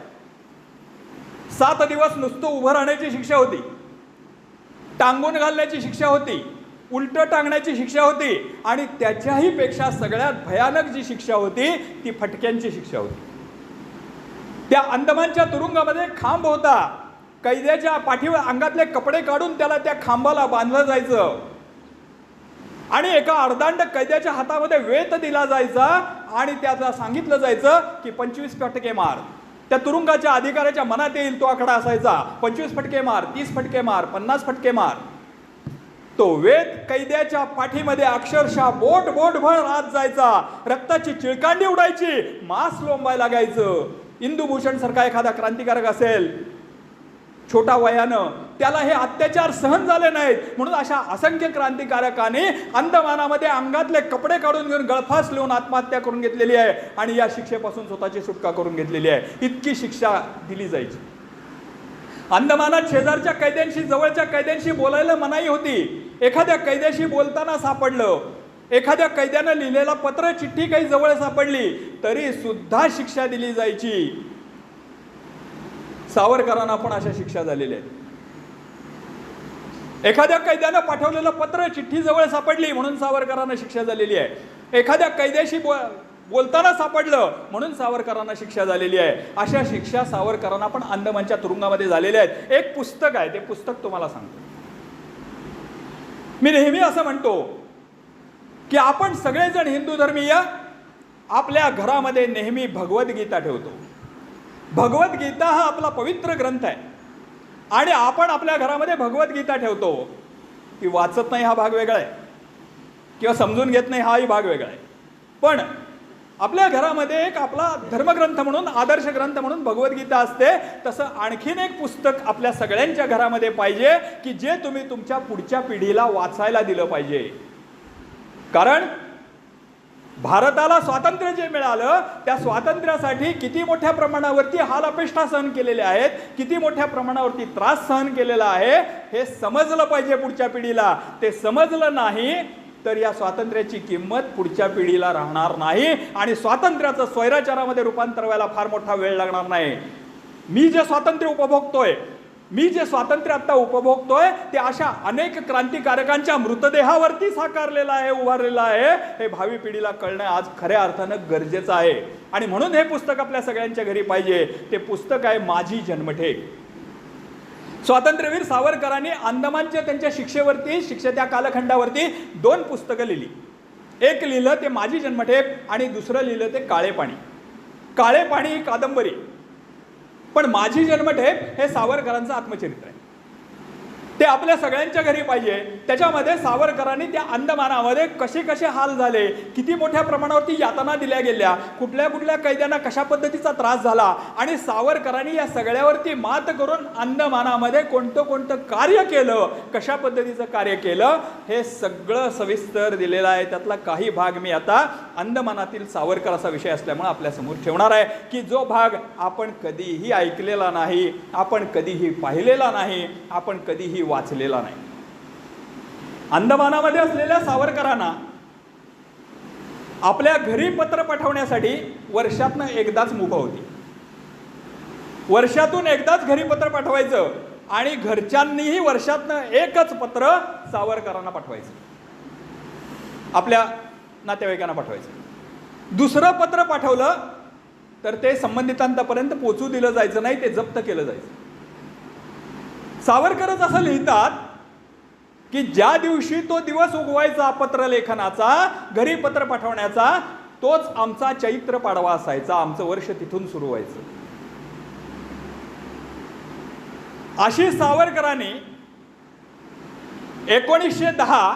7 दिवस नुसतं उभं राहण्याची शिक्षा होती. टांगून घालण्याची शिक्षा होती. उलट टांगण्याची शिक्षा होती. आणि त्याच्याही पेक्षा सगळ्यात भयानक जी शिक्षा होती ती फटक्यांची शिक्षा होती. त्या अंदमानच्या तुरुंगामध्ये खांब होता. कैद्याच्या पाठीवर अंगातले कपडे काढून त्याला त्या खांबाला बांधलं जायचं आणि एका अर्धांड कैद्याच्या हातामध्ये वेत दिला जायचा आणि त्याला सांगितलं जायचं की 25 फटके मार. त्या तुरुंगाच्या अधिकाऱ्याच्या मनात येईल तो आकडा असायचा. 25 फटके मार, 30 फटके मार, 50 फटके मार. तो वेत कैद्याच्या पाठीमध्ये अक्षरशः बोटभर आत जायचा. रक्ताची चिळकांडी उडायची, मांस लोंबायला लागायचं. इंदुभूषण सारखा एखादा क्रांतिकारक असेल छोटा वयानं, त्याला हे अत्याचार सहन झाले नाहीत म्हणून अशा असंख्य क्रांतिकारकांनी अंदमानामध्ये अंगातले कपडे काढून घेऊन गळफास लिहून आत्महत्या करून घेतलेली आहे आणि या शिक्षेपासून स्वतःची सुटका करून घेतलेली आहे. इतकी शिक्षा दिली जायची. अंदमानात शेजारच्या कैद्यांशी, जवळच्या कैद्यांशी बोलायला मनाई होती. एखाद्या कैद्याशी बोलताना सापडलं, एखाद्या कैद्यानं लिहिलेला पत्र चिठ्ठी काही जवळ सापडली तरी सुद्धा शिक्षा दिली जायची. सावरकरांना पण अशा शिक्षा झालेल्या आहेत. एखाद्या कैद्यानं पाठवलेलं पत्र चिठ्ठी जवळ सापडली म्हणून सावरकरांना शिक्षा झालेली आहे. एखाद्या कैद्याशी बोलताना सापडलं म्हणून सावरकरांना शिक्षा झालेली आहे. अशा शिक्षा सावरकरांना पण अंदमानच्या तुरुंगामध्ये झालेल्या आहेत. एक पुस्तक आहे, ते पुस्तक तुम्हाला सांगतो. मी नेहमी असं म्हणतो की आपण सगळेजण हिंदू धर्मीय आपल्या घरामध्ये नेहमी भगवद्गीता ठेवतो. भगवद्गीता हा आपला पवित्र ग्रंथ आहे आणि आपण आपल्या घरामध्ये भगवद्गीता ठेवतो. ती वाचत नाही हा भाग वेगळा आहे, किंवा समजून घेत नाही हाही भाग वेगळा आहे. पण आपल्या घरामध्ये एक आपला धर्मग्रंथ म्हणून, आदर्श ग्रंथ म्हणून भगवद्गीता असते. तसं आणखीन एक पुस्तक आपल्या सगळ्यांच्या घरामध्ये पाहिजे की जे तुम्ही तुमच्या पुढच्या पिढीला वाचायला दिलं पाहिजे. कारण भारताला स्वातंत्र्य जे मिळालं त्या स्वातंत्र्यासाठी किती मोठ्या प्रमाणावरती हाल अपेष्टा सहन केलेल्या आहेत, किती मोठ्या प्रमाणावरती त्रास सहन केलेला आहे हे समजलं पाहिजे पुढच्या पिढीला. ते समजलं नाही तर या स्वातंत्र्याची किंमत पुढच्या पिढीला राहणार नाही आणि स्वातंत्र्याचं स्वैराचारामध्ये रूपांतर व्हायला फार मोठा वेळ लागणार नाही. मी जे स्वातंत्र्य उपभोगतोय, मी जे स्वातंत्र्य आता उपभोगतोय ते अशा अनेक क्रांतिकारकांच्या मृतदेहावरती साकारलेलं आहे, उभारलेलं आहे. हे भावी पिढीला कळणं आज खऱ्या अर्थानं गरजेचं आहे आणि म्हणून हे पुस्तक आपल्या सगळ्यांच्या घरी पाहिजे. ते पुस्तक आहे माझी जन्मठेप. स्वातंत्र्यवीर सावरकरांनी अंदमानच्या त्यांच्या शिक्षेच्या कालखंडावरती 2 पुस्तकं लिहिली. एक लिहिलं ते माझी जन्मठेप आणि दुसरं लिहिलं ते काळे पाणी. काळे पाणी ही कादंबरी, पण माझी जन्मठेप हे सावरकरांचं आत्मचरित्र आहे. ते आपल्या सगळ्यांच्या घरी पाहिजे. त्याच्यामध्ये सावरकरांनी त्या अंदमानामध्ये कसे कसे हाल झाले, किती मोठ्या प्रमाणावरती यातना दिल्या गेल्या, कुठल्या कुठल्या कैद्यांना कशा पद्धतीचा त्रास झाला आणि सावरकरांनी या सगळ्यावरती मात करून अंदमानामध्ये कोणतं कोणतं कार्य केलं, कशा पद्धतीचं कार्य केलं हे सगळं सविस्तर दिलेलं आहे. त्यातला काही भाग मी आता अंदमानातील सावरकर असा विषय असल्यामुळे आपल्यासमोर ठेवणार आहे की जो भाग आपण कधीही ऐकलेला नाही, आपण कधीही पाहिलेला नाही, आपण कधीही वाचलेला नाही. अंदमानामध्ये असलेल्या सावरकरांना आपल्या घरी पत्र पाठवण्यासाठी वर्षातनं एकदाच मुभा होती. वर्षातून एकदाच घरी पत्र पाठवायचं आणि घरच्यांनीही वर्षातनं एकच पत्र सावरकरांना पाठवायचं, आपल्या नातेवाईकांना पाठवायचं. दुसरं पत्र पाठवलं तर ते संबंधितांपर्यंत पोचू दिलं जायचं नाही, ते जप्त केलं जायचं. सावरकरच असं लिहितात की ज्या दिवशी तो दिवस उगवायचा पत्रलेखनाचा, घरी पत्र पाठवण्याचा, तोच आमचा चैत्र पाडवा असायचा, आमचं वर्ष तिथून सुरू व्हायचं. अशी सावरकरांनी 1910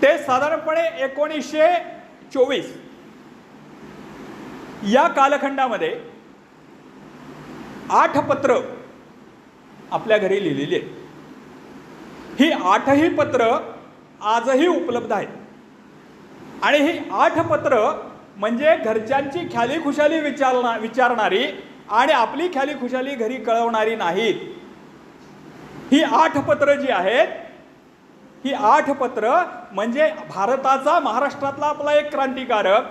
ते साधारणपणे 1924 या कालखंडामध्ये 8 पत्र आपल्या घरी लिहिलेली आहेत. ही 8ही पत्र आजही उपलब्ध आहेत आणि ही 8 पत्र म्हणजे घरच्यांची ख्याली खुशाली विचारणारी आणि आपली ख्याली खुशाली घरी कळवणारी नाहीत. ही 8 पत्र जी आहेत, ही 8 पत्र म्हणजे भारताचा, महाराष्ट्रातला आपला एक क्रांतिकारक,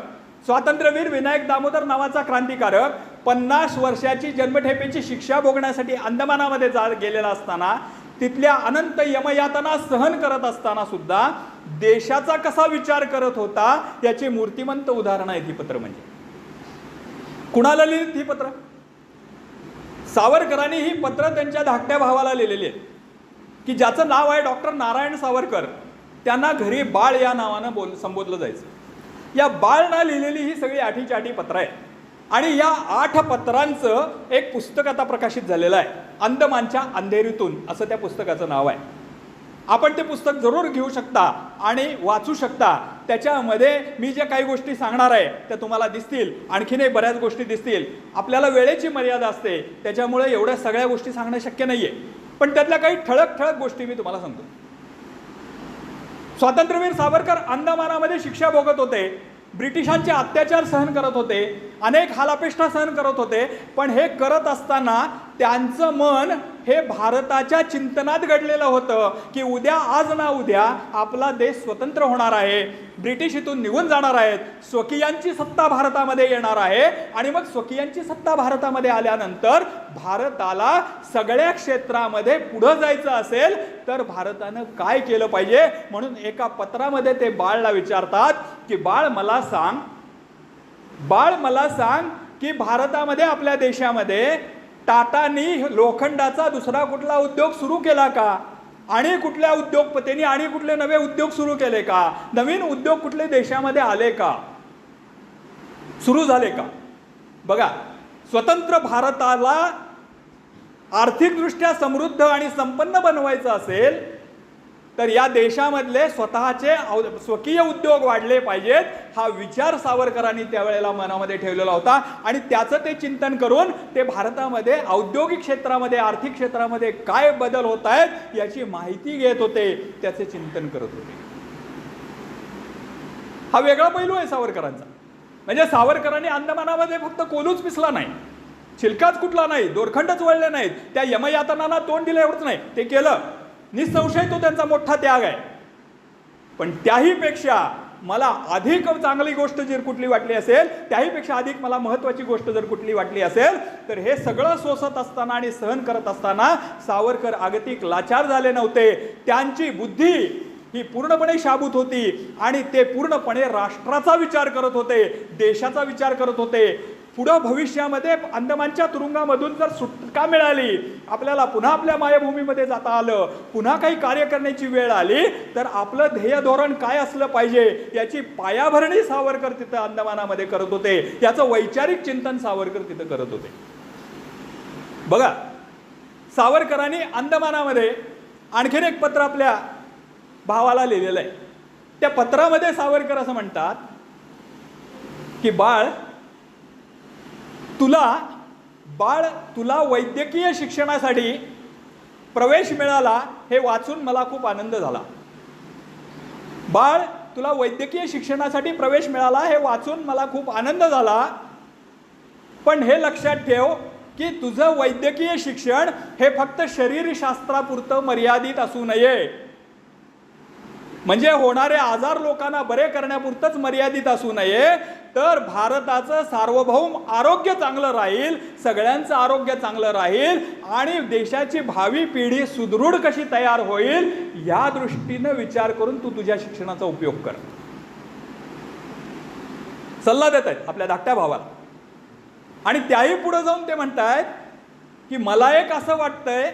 स्वातंत्र्यवीर विनायक दामोदर नावाचा क्रांतिकारक 50 वर्षाची जन्मठेपेची शिक्षा भोगण्यासाठी अंदमानामध्ये गेलेला असताना, तिथल्या अनंत यमयातना सहन करत असताना सुद्धा देशाचा कसा विचार करत होता याची मूर्तिमंत उदाहरणं आहेत ही पत्र. म्हणजे कुणाला लिहिलीत ही पत्र? सावरकरांनी ही पत्र त्यांच्या धाकट्या भावाला लिहिलेली आहेत की ज्याचं नाव आहे डॉक्टर नारायण सावरकर. त्यांना घरी बाळ या नावानं संबोधलं जायचं. या बाळनं लिहिलेली ही सगळी 8ची 8 पत्र आहेत आणि या 8 पत्रांचं एक पुस्तक आता प्रकाशित झालेलं आहे, अंदमानच्या अंधेरीतून असं त्या पुस्तकाचं नाव आहे. आपण ते पुस्तक जरूर घेऊ शकता आणि वाचू शकता. त्याच्यामध्ये मी जे काही गोष्टी सांगणार आहे त्या तुम्हाला दिसतील, आणखीनही बऱ्याच गोष्टी दिसतील. आपल्याला वेळेची मर्यादा असते, त्याच्यामुळे एवढ्या सगळ्या गोष्टी सांगणं शक्य नाहीये, पण त्यातल्या काही ठळक गोष्टी मी तुम्हाला सांगतो. स्वातंत्र्यवीर सावरकर अंदमानामध्ये शिक्षा भोगत होते. ब्रिटिशांचे अत्याचार सहन करत होते, अनेक हालापेष्टा सहन करत होते, पण हे करत असताना त्यांचं मन हे भारताच्या चिंतनात घडलेलं होतं की उद्या आज ना उद्या आपला देश स्वतंत्र होणार आहे, ब्रिटिश इथून निघून जाणार आहेत, स्वकीयांची सत्ता भारतामध्ये येणार आहे आणि मग स्वकीयांची सत्ता भारतामध्ये आल्यानंतर भारताला सगळ्या क्षेत्रामध्ये पुढं जायचं असेल तर भारतानं काय केलं पाहिजे. म्हणून एका पत्रामध्ये ते बाळला विचारतात की बाळ मला सांग की भारतामध्ये आपल्या देशामध्ये टाटानी लोखंडाचा दुसरा कुठला उद्योग सुरू केला का, आणि कुठल्या उद्योगपतींनी आणि कुठले नवे उद्योग सुरू केले का, नवीन उद्योग कुठले देशामध्ये आले का, सुरू झाले का. बघा, स्वतंत्र भारताला आर्थिकदृष्ट्या समृद्ध आणि संपन्न बनवायचं असेल तर या देशामधले स्वतःचे स्वकीय उद्योग वाढले पाहिजेत, हा विचार सावरकरांनी त्यावेळेला मनामध्ये ठेवलेला होता. आणि त्याचं ते चिंतन करून ते भारतामध्ये औद्योगिक क्षेत्रामध्ये, आर्थिक क्षेत्रामध्ये काय बदल होत आहेत याची माहिती घेत होते, त्याचे चिंतन करत होते. हा वेगळा पैलू आहे सावरकरांचा. म्हणजे सावरकरांनी अंदमानामध्ये फक्त कोलूच पिसला नाही, छिलकाच कुठला नाही, दोरखंडच वळले नाहीत, त्या यमयातनांना तोंड दिलं एवढंच नाही, ते केलं. निसंशय तो त्यांचा मोठा त्याग आहे. पण त्याहीपेक्षा मला अधिक चांगली गोष्ट जर कुठली वाटली असेल, त्याहीपेक्षा अधिक मला महत्त्वाची गोष्ट जर कुठली वाटली असेल तर हे सगळं सोसत असताना आणि सहन करत असताना सावरकर अगतिक लाचार झाले नव्हते. त्यांची बुद्धी ही पूर्णपणे शाबूत होती आणि ते पूर्णपणे राष्ट्राचा विचार करत होते, देशाचा विचार करत होते. पुढं भविष्यामध्ये अंदमानच्या तुरुंगामधून जर सुटका मिळाली, आपल्याला पुन्हा आपल्या मायभूमीमध्ये जाता आलं, पुन्हा काही कार्य करण्याची वेळ आली तर आपलं ध्येय धोरण काय असलं पाहिजे याची पायाभरणी सावरकर तिथं अंदमानामध्ये करत होते. याचं वैचारिक चिंतन सावरकर तिथं करत होते. बघा, सावरकरांनी अंदमानामध्ये आणखीन एक पत्र आपल्या भावाला लिहिलेलं आहे. त्या पत्रामध्ये सावरकर असं म्हणतात की बाळ तुला वैद्यकीय शिक्षणासाठी प्रवेश मिळाला हे वाचून मला खूप आनंद झाला. बाळ, तुला वैद्यकीय शिक्षणासाठी प्रवेश मिळाला हे वाचून मला खूप आनंद झाला. पण हे लक्षात ठेव की तुझं वैद्यकीय शिक्षण हे फक्त शरीरशास्त्रापुरतं मर्यादित असू नये, म्हणजे होणारे आजार लोकांना बरे करण्यापुरतंच मर्यादित असू नये, तर भारताचं सार्वभौम आरोग्य चांगलं राहील, सगळ्यांचं आरोग्य चांगलं राहील आणि देशाची भावी पिढी सुदृढ कशी तयार होईल या दृष्टीनं विचार करून तू तुझ्या शिक्षणाचा उपयोग कर. सल्ला देत आहेत आपल्या धाकट्या भावाला. आणि त्याही पुढे जाऊन ते म्हणतायत की मला एक असं वाटतंय,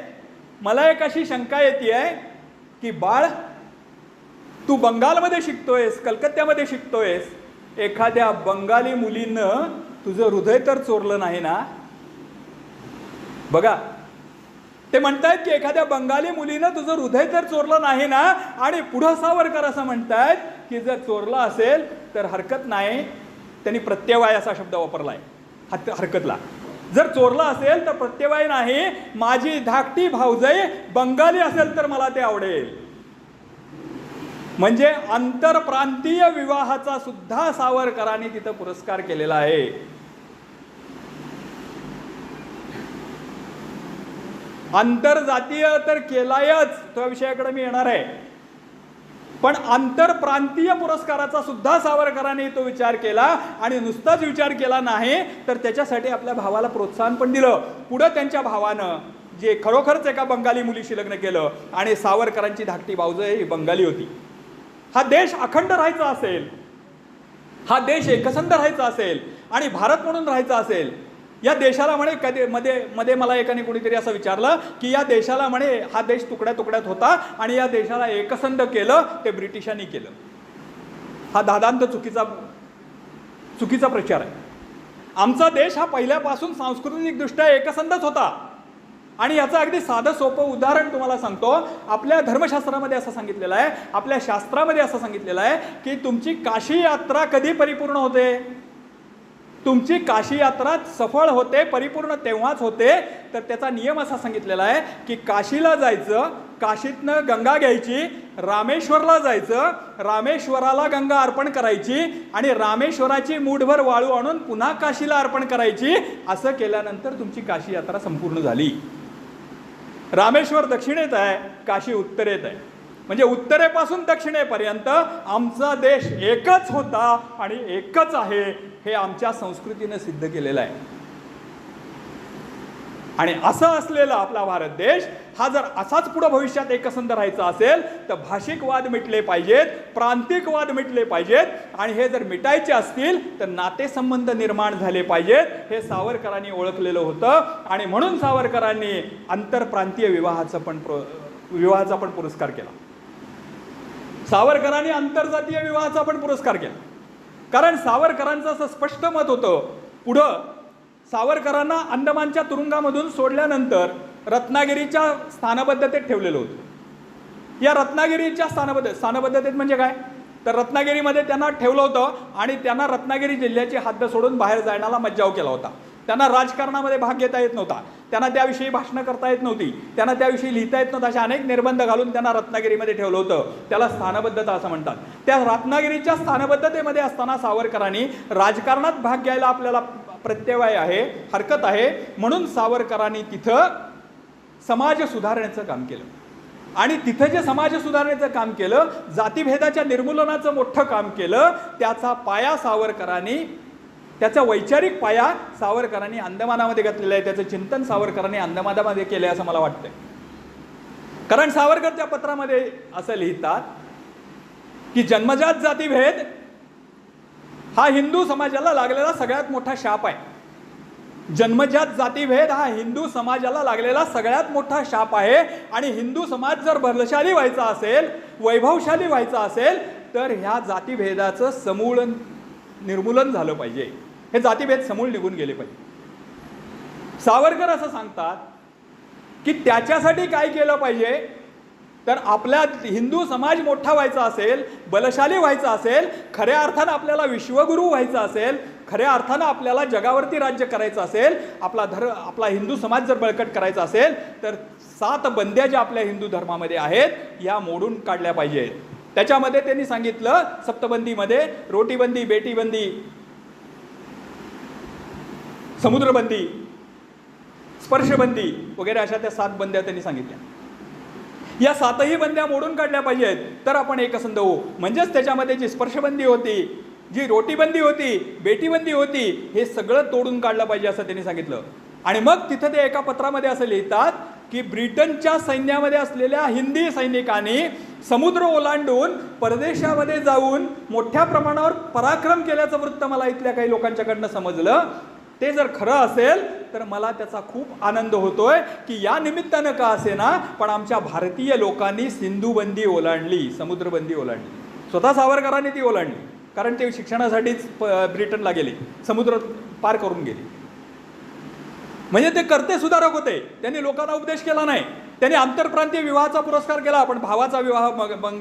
मला एक अशी शंका येते की बाळ, तू बंगालमध्ये शिकतोयस, कलकत्त्यामध्ये शिकतोयस, एखाद्या बंगाली मुलीनं तुझं हृदय तर चोरलं नाही ना. बघा, ते म्हणतायत की एखाद्या बंगाली मुलीनं तुझं हृदय तर चोरलं नाही ना. आणि पुढं सावरकर असं म्हणतायत की जर चोरलं असेल तर हरकत नाही, त्यांनी प्रत्यवाय असा शब्द वापरलाय हरकतला. जर चोरलं असेल तर प्रत्यवाय नाही, माझी धाकटी भाऊजाई बंगाली असेल तर मला ते आवडेल. म्हणजे आंतरप्रांतीय विवाहाचा सुद्धा सावरकरांनी तिथं पुरस्कार केलेला आहे. आंतरजातीय तर केलायच, त्या विषयाकडे मी येणार आहे, पण आंतरप्रांतीय पुरस्काराचा सुद्धा सावरकरांनी तो विचार केला. आणि नुसताच विचार केला नाही तर त्याच्यासाठी आपल्या भावाला प्रोत्साहन पण दिलं. पुढं त्यांच्या भावानं जे खरोखरच एका बंगाली मुलीशी लग्न केलं आणि सावरकरांची धाकटी भाऊजाई ही बंगाली होती. हा देश अखंड राहायचा असेल, हा देश एकसंध राहायचा असेल आणि भारत म्हणून राहायचा असेल, या देशाला म्हणे कधी मध्ये मला एकाने कुणीतरी असं विचारलं की या देशाला म्हणे हा देश तुकड्या तुकड्यात होता आणि या देशाला एकसंध केलं ते ब्रिटिशांनी केलं. हा दादांत चुकीचा प्रचार आहे. आमचा देश हा पहिल्यापासून सांस्कृतिकदृष्ट्या एकसंधच होता. आणि याचं अगदी साधं सोपं उदाहरण तुम्हाला सांगतो. आपल्या धर्मशास्त्रामध्ये असं सांगितलेलं आहे, आपल्या शास्त्रामध्ये असं सांगितलेलं आहे की तुमची काशी यात्रा कधी परिपूर्ण होते, तुमची काशी यात्रा सफळ होते, परिपूर्ण तेव्हाच होते. तर त्याचा नियम असा सांगितलेला आहे की काशीला जायचं, काशीतनं गंगा घ्यायची, रामेश्वरला जायचं, रामेश्वराला गंगा अर्पण करायची आणि रामेश्वराची मूठभर वाळू आणून पुन्हा काशीला अर्पण करायची. असं केल्यानंतर तुमची काशी यात्रा संपूर्ण झाली. रामेश्वर दक्षिणेत आहे, काशी उत्तरेत आहे. म्हणजे उत्तरेपासून दक्षिणेपर्यंत आमचा देश एकच होता आणि एकच आहे, हे आमच्या संस्कृतीने सिद्ध केलेलं आहे. आणि असं असलेला आपला भारत देश हा जर असाच पुढे भविष्यात एकसंध राहायचा असेल तर भाषिक वाद मिटले पाहिजेत, प्रांतिक वाद मिटले पाहिजेत. आणि हे जर मिटायचे असतील तर नातेसंबंध निर्माण झाले पाहिजेत. हे सावरकरांनी ओळखलेलं होतं आणि म्हणून सावरकरांनी आंतरप्रांतीय विवाहाचा पण पुरस्कार केला. सावरकरांनी आंतरजातीय विवाहाचा पण पुरस्कार केला. कारण सावरकरांचं असं स्पष्ट मत होतं, पुढं सावरकरांना अंदमानच्या तुरुंगामधून सोडल्यानंतर रत्नागिरीच्या स्थानबद्धतेत ठेवलेलं होतं. या रत्नागिरीच्या स्थानबद्धतेत म्हणजे काय, तर रत्नागिरीमध्ये त्यांना ठेवलं होतं आणि त्यांना रत्नागिरी जिल्ह्याची हद्द सोडून बाहेर जाण्याला मज्जाव केला होता. त्यांना राजकारणामध्ये भाग घेता येत नव्हता, त्यांना त्याविषयी भाषणं करता येत नव्हती, त्यांना त्याविषयी लिहिता येत नव्हतं. अशा अनेक निर्बंध घालून त्यांना रत्नागिरीमध्ये ठेवलं होतं. त्याला स्थानबद्धता असं म्हणतात. त्या रत्नागिरीच्या स्थानबद्धतेमध्ये असताना सावरकरांनी राजकारणात भाग घ्यायला आपल्याला प्रत्यय आहे, हरकत आहे. म्हणून सावरकरांनी तिथं समाज सुधारण्याचं काम केलं. आणि तिथं जे समाज सुधारण्याचं काम केलं, जातीभेदाच्या निर्मूलनाचं मोठं काम केलं. त्याचा पाया सावरकरांनी, त्याचा वैचारिक पाया सावरकरांनी अंदमानामध्ये घातलेला आहे. त्याचं चिंतन सावरकरांनी अंदमानामध्ये केलं असं मला वाटतंय. कारण सावरकर त्या पत्रामध्ये असं लिहितात की जन्मजात जातीभेद हा हिंदू समाजाला लागलेला सगळ्यात मोठा शाप आहे. जन्मजात जातीभेद हा हिंदू समाजाला लागलेला सगळ्यात मोठा शाप आहे. आणि हिंदू समाज जर बलशाली व्हायचा असेल, वैभवशाली व्हायचा असेल तर ह्या जातीभेदाचं समूळ निर्मूलन झालं पाहिजे. हे जातीभेद समूळ निघून गेले पाहिजे. सावरकर असं सांगतात की त्याच्यासाठी काय केलं पाहिजे, तर आपल्या हिंदू समाज मोठा व्हायचा असेल, बलशाली व्हायचा असेल, खऱ्या अर्थानं आपल्याला विश्वगुरू व्हायचा असेल, खऱ्या अर्थानं आपल्याला जगावरती राज्य करायचं असेल, आपला हिंदू समाज जर बळकट करायचा असेल तर 7 बंद्या ज्या आपल्या हिंदू धर्मामध्ये आहेत या मोडून काढल्या पाहिजेत. त्याच्यामध्ये त्यांनी सांगितलं, सप्तबंदीमध्ये रोटीबंदी, बेटीबंदी, समुद्रबंदी, स्पर्शबंदी वगैरे अशा त्या 7 बंद्या त्यांनी सांगितल्या. या 7ही बंद्या मोडून काढल्या पाहिजेत तर आपण एकसंध होऊ. म्हणजेच त्याच्यामध्ये जी स्पर्शबंदी होती, जी रोटीबंदी होती, बेटीबंदी होती, हे सगळं तोडून काढलं पाहिजे असं त्यांनी सांगितलं. आणि मग तिथं ते एका पत्रामध्ये असं लिहितात की ब्रिटनच्या सैन्यामध्ये असलेल्या हिंदी सैनिकांनी समुद्र ओलांडून परदेशामध्ये जाऊन मोठ्या प्रमाणावर पराक्रम केल्याचं वृत्त मला इथल्या काही लोकांच्याकडनं समजलं. ते जर खरं असेल तर मला त्याचा खूप आनंद होतोय की या निमित्तानं का असेना पण आमच्या भारतीय लोकांनी सिंधुबंदी ओलांडली, समुद्रबंदी ओलांडली. स्वतः सावरकरांनी ती ओलांडली. कारण ते शिक्षणासाठीच ब्रिटनला गेले, समुद्र पार करून गेले. म्हणजे ते कर्ते सुधारक होते. त्यांनी लोकांना उपदेश केला नाही. त्यांनी आंतरप्रांतीय विवाहाचा पुरस्कार केला, पण भावाचा विवाह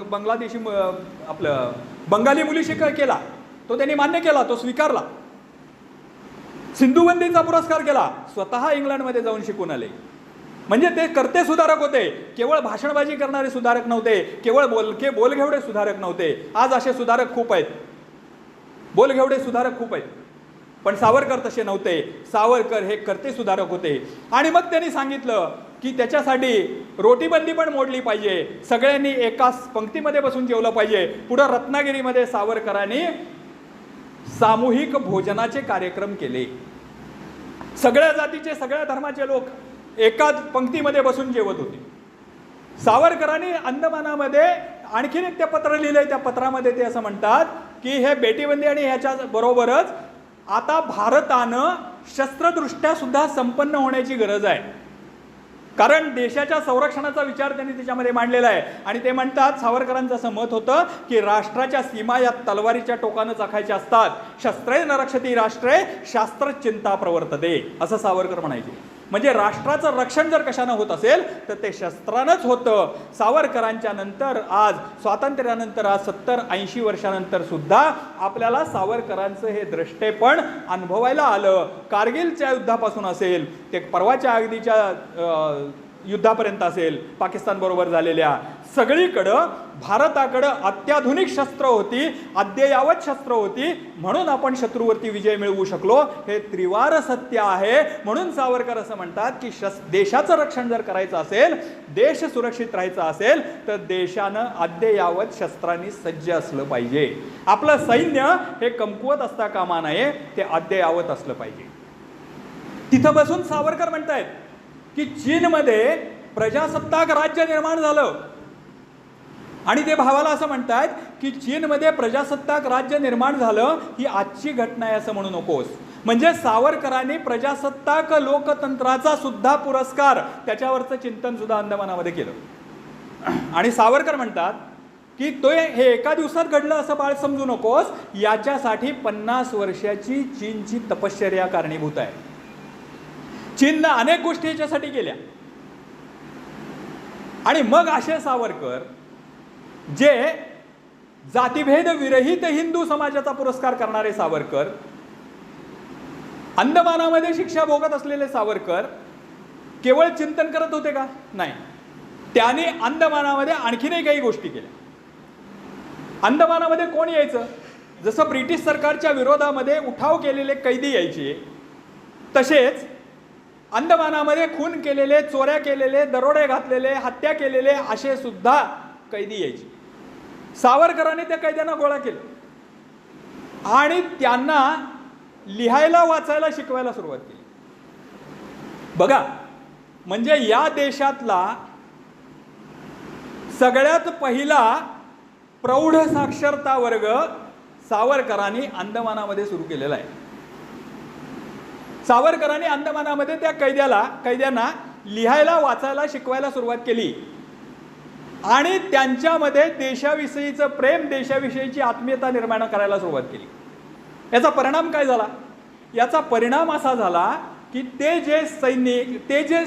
बांगलादेशी आपलं बंगाली मुलीशी केला, तो त्यांनी मान्य केला, तो स्वीकारला. सिंधुबंदीचा पुरस्कार केला, स्वतः इंग्लंडमध्ये जाऊन शिकून आले. म्हणजे ते कर्ते सुधारक होते. केवळ भाषणबाजी करणारे सुधारक नव्हते, केवळ बोलघेवडे सुधारक नव्हते. आज असे सुधारक खूप आहेत, बोलघेवडे सुधारक खूप आहेत, पण सावरकर तसे नव्हते. सावरकर हे कर्ते सुधारक होते. आणि मग त्यांनी सांगितलं की त्याच्यासाठी रोटीबंदी पण मोडली पाहिजे, सगळ्यांनी एकाच पंक्तीमध्ये बसून जेवलं पाहिजे. पुढं रत्नागिरीमध्ये सावरकरांनी सामूहिक भोजनाचे कार्यक्रम केले. सगळ्या जातीचे, सगळ्या धर्माचे लोक एकाच पंक्तीमध्ये बसून जेवत होते. सावरकरांनी अंदमानामध्ये आणखीन एक ते पत्र लिहिलंय. त्या पत्रामध्ये ते असं म्हणतात की हे बेटीबंदी आणि ह्याच्या बरोबरच आता भारतानं शस्त्रदृष्ट्या सुद्धा संपन्न होण्याची गरज आहे. कारण देशाच्या संरक्षणाचा विचार त्यांनी त्याच्यामध्ये मांडलेला आहे. आणि ते म्हणतात, सावरकरांचं असं मत होतं की राष्ट्राच्या सीमा या तलवारीच्या टोकानं चाखायच्या असतात. शस्त्रे न रक्षती राष्ट्रे शास्त्र चिंता प्रवर्तते, असं सावरकर म्हणायचे. म्हणजे राष्ट्राचं रक्षण जर कशानं होत असेल तर ते शस्त्रानंच होतं. सावरकरांच्या नंतर आज स्वातंत्र्यानंतर आज 70-80 वर्षानंतर सुद्धा आपल्याला सावरकरांचं हे द्रष्टेपण अनुभवायला आलं. कारगिलच्या युद्धापासून असेल ते परवाच्या अगदीच्या युद्धापर्यंत असेल, पाकिस्तान बरोबर झालेल्या, सगळीकडं भारताकडं अत्याधुनिक शस्त्र होती, अद्ययावत शस्त्र होती, म्हणून आपण शत्रूवरती विजय मिळवू शकलो. हे त्रिवार सत्य आहे. म्हणून सावरकर असं म्हणतात की देशाचं रक्षण जर करायचं असेल, देश सुरक्षित राहायचा असेल, तर देशानं अद्ययावत शस्त्रांनी सज्ज असलं पाहिजे. आपलं सैन्य हे कमकुवत असता कामा नये, ते अद्ययावत असलं पाहिजे. तिथं बसून सावरकर म्हणतायत की चीनमध्ये प्रजासत्ताक राज्य निर्माण झालं आणि ते भावाला असं म्हणतायत की चीनमध्ये प्रजासत्ताक राज्य निर्माण झालं ही आजची घटना आहे असं म्हणू नकोस. म्हणजे सावरकरांनी प्रजासत्ताक लोकतंत्राचा सुद्धा पुरस्कार, त्याच्यावरचं चिंतन सुद्धा अंदमानामध्ये केलं. आणि सावरकर म्हणतात की तो हे एका दिवसात घडलं असं बाळ समजू नकोस, याच्यासाठी 50 वर्षाची चीनची तपश्चर्या कारणीभूत आहे. चीननं अनेक गोष्टी याच्यासाठी केल्या. आणि मग असे सावरकर जे जातीभेद विरहित हिंदू समाजाचा पुरस्कार करणारे सावरकर, अंदमानामध्ये शिक्षा भोगत असलेले सावरकर केवळ चिंतन करत होते का? नाही, त्यांनी अंदमानामध्ये आणखीनही काही गोष्टी केल्या. अंदमानामध्ये कोण यायचं? जसं ब्रिटिश सरकारच्या विरोधामध्ये उठाव केलेले कैदी यायचे, तसेच अंदमानामध्ये खून केलेले, चोऱ्या केलेले, दरोडे घातलेले, हत्या केलेले असे सुद्धा कैदी यायचे. सावरकरांनी त्या कैद्यांना गोळा केलं आणि त्यांना लिहायला वाचायला शिकवायला सुरुवात केली. बघा, म्हणजे या देशातला सगळ्यात पहिला प्रौढ साक्षरता वर्ग सावरकरांनी अंदमानामध्ये सुरू केलेला आहे. सावरकरांनी अंदमानामध्ये त्या कैद्यांना लिहायला वाचायला शिकवायला सुरुवात केली आणि त्यांच्यामध्ये देशाविषयीचं प्रेम, देशाविषयीची आत्मीयता निर्माण करायला सुरुवात केली. याचा परिणाम काय झाला? याचा परिणाम असा झाला की ते जे सैनिक, ते जे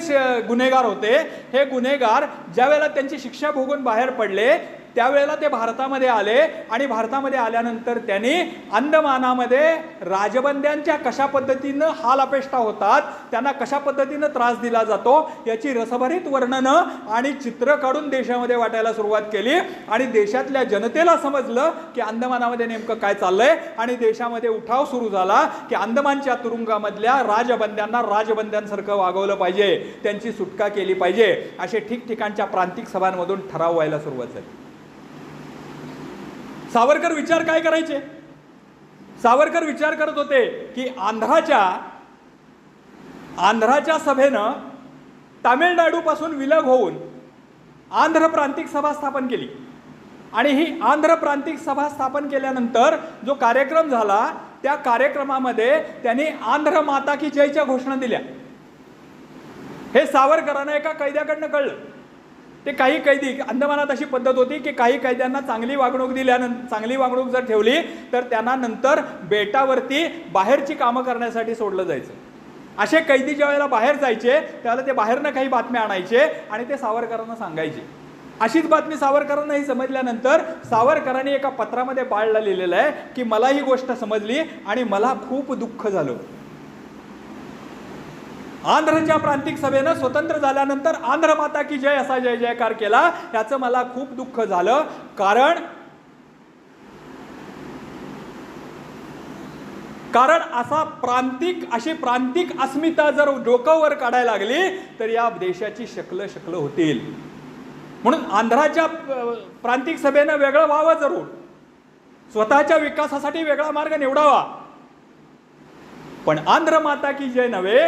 गुन्हेगार होते, हे गुन्हेगार ज्या वेळेला त्यांची शिक्षा भोगून बाहेर पडले, त्यावेळेला ते भारतामध्ये आले आणि भारतामध्ये आल्यानंतर त्यांनी अंदमानामध्ये राजबंद्यांच्या कशा पद्धतीनं हाल अपेष्टा होतात, त्यांना कशा पद्धतीनं त्रास दिला जातो, याची रसभरीत वर्णनं आणि चित्र काढून देशामध्ये वाटायला सुरुवात केली. आणि देशातल्या जनतेला समजलं की अंदमानामध्ये नेमकं काय चाललंय आणि देशामध्ये उठाव सुरू झाला की अंदमानच्या तुरुंगामधल्या राजबंद्यांना राजबंद्यांसारखं वागवलं पाहिजे, त्यांची सुटका केली पाहिजे, असे ठिकठिकाणच्या प्रांतिक सभांमधून ठराव व्हायला सुरुवात झाली. सावरकर विचार काय करायचे? सावरकर विचार करत होते की आंध्राच्या सभेनं तामिळनाडूपासून विलग होऊन आंध्र प्रांतिक सभा स्थापन केली आणि ही आंध्र प्रांतिक सभा स्थापन केल्यानंतर जो कार्यक्रम झाला, त्या कार्यक्रमामध्ये त्यांनी आंध्र माता की जयच्या घोषणा दिल्या. हे सावरकरांना एका कैद्याकडनं कळलं. ते काही कैदी, अंदमानात अशी पद्धत होती की काही कैद्यांना चांगली वागणूक दिल्यानंतर, चांगली वागणूक जर ठेवली तर त्यांना नंतर बेटावरती बाहेरची कामं करण्यासाठी सोडलं जायचं. असे कैदी ज्या वेळेला बाहेर जायचे त्यावेळेला ते बाहेरनं काही बातम्या आणायचे आणि ते सावरकरांना सांगायचे. अशीच बातमी सावरकरांनाही समजल्यानंतर सावरकरांनी एका पत्रामध्ये बाळला लिहिलेलं आहे की मला ही गोष्ट समजली आणि मला खूप दुःख झालं. आंध्रच्या प्रांतिक सभेनं स्वतंत्र झाल्यानंतर आंध्र माता की जय असा जय जयकार केला, याचं मला खूप दुःख झालं. कारण अशी प्रांतिक अस्मिता जर डोक्यावर काढायला लागली तर या देशाची शक्ल होतील. म्हणून आंध्राच्या प्रांतिक सभेनं वेगळं व्हावं, जरूर स्वतःच्या विकासासाठी वेगळा मार्ग निवडावा, पण आंध्र माता की जय नव्हे,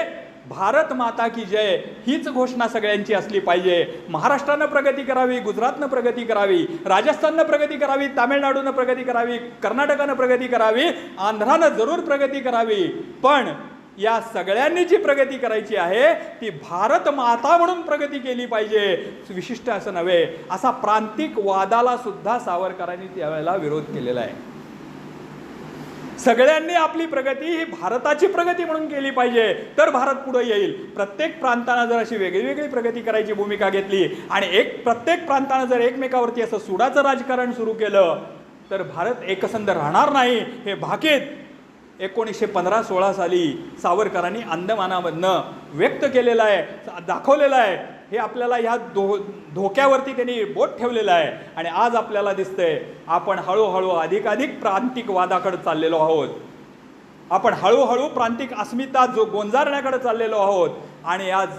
भारत माता की जय हीच घोषणा सगळ्यांची असली पाहिजे. महाराष्ट्रानं प्रगती करावी, गुजरातनं प्रगती करावी, राजस्थाननं प्रगती करावी, तामिळनाडूनं प्रगती करावी, कर्नाटकानं प्रगती करावी, आंध्रानं जरूर प्रगती करावी, पण या सगळ्यांनी जी प्रगती करायची आहे ती भारत माता म्हणून प्रगती केली पाहिजे, विशिष्ट असं नव्हे. असा प्रांतिक वादाला सुद्धा सावरकरांनी त्यावेळेला विरोध केलेला आहे. सगळ्यांनी आपली प्रगती ही भारताची प्रगती म्हणून केली पाहिजे, तर भारत पुढे येईल. प्रत्येक प्रांतानं जर अशी वेगळी प्रगती करायची भूमिका घेतली आणि प्रत्येक प्रांतानं जर एकमेकावरती असं सुडाचं राजकारण सुरू केलं तर भारत एकसंध राहणार नाही. हे भाकीत 1915-16 साली सावरकरांनी अंदमानामधनं व्यक्त केलेलं आहे, दाखवलेलं आहे. हे आपल्याला ह्या धोक्यावरती त्यांनी बोट ठेवलेलं आहे. आणि आज आपल्याला दिसतंय आपण हळूहळू अधिकाधिक प्रांतिक वादाकडे चाललेलो आहोत. आपण हळूहळू प्रांतिक अस्मिता जो गोंजारण्याकडे चाललेलो आहोत. आणि आज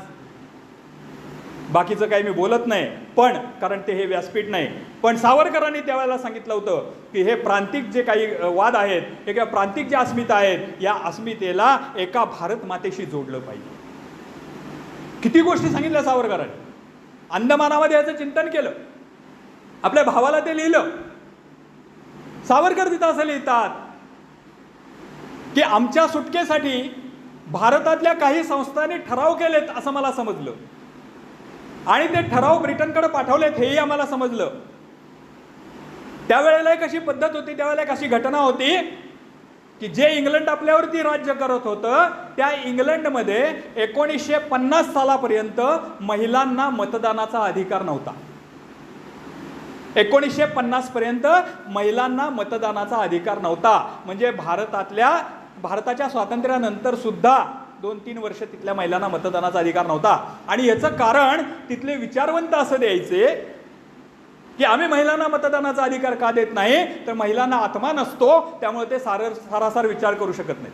बाकीचं काही मी बोलत नाही, पण कारण ते हे व्यासपीठ नाही, पण सावरकरांनी त्यावेळेला सांगितलं होतं की हे प्रांतिक जे काही वाद आहेत, हे किंवा प्रांतिक ज्या अस्मिता आहेत, या अस्मितेला एका भारत मातेशी जोडलं पाहिजे. किती गोष्टी सांगितल्या सावरकरांनी. अंदमानामध्ये याचं चिंतन केलं, आपल्या भावाला ते लिहिलं. सावरकर तिथं असं लिहितात की आमच्या सुटकेसाठी भारतातल्या काही संस्थांनी ठराव केलेत असं मला समजलं, आणि ते ठराव ब्रिटनकडे पाठवलेत हेही आम्हाला समजलं. त्यावेळेला एक अशी पद्धत होती, त्यावेळेला एक अशी घटना होती की जे इंग्लंड आपल्यावरती राज्य करत होतं त्या इंग्लंडमध्ये 1950 सालापर्यंत महिलांना मतदानाचा अधिकार नव्हता. 1950 पर्यंत महिलांना मतदानाचा अधिकार नव्हता. म्हणजे भारताच्या स्वातंत्र्यानंतर सुद्धा 2-3 वर्ष तिथल्या महिलांना मतदानाचा अधिकार नव्हता. आणि याचं कारण तिथले विचारवंत असं द्यायचे की आम्ही महिलांना मतदानाचा अधिकार का देत नाही, तर महिलांना आत्मा नसतो, त्यामुळे ते सारासार विचार करू शकत नाहीत.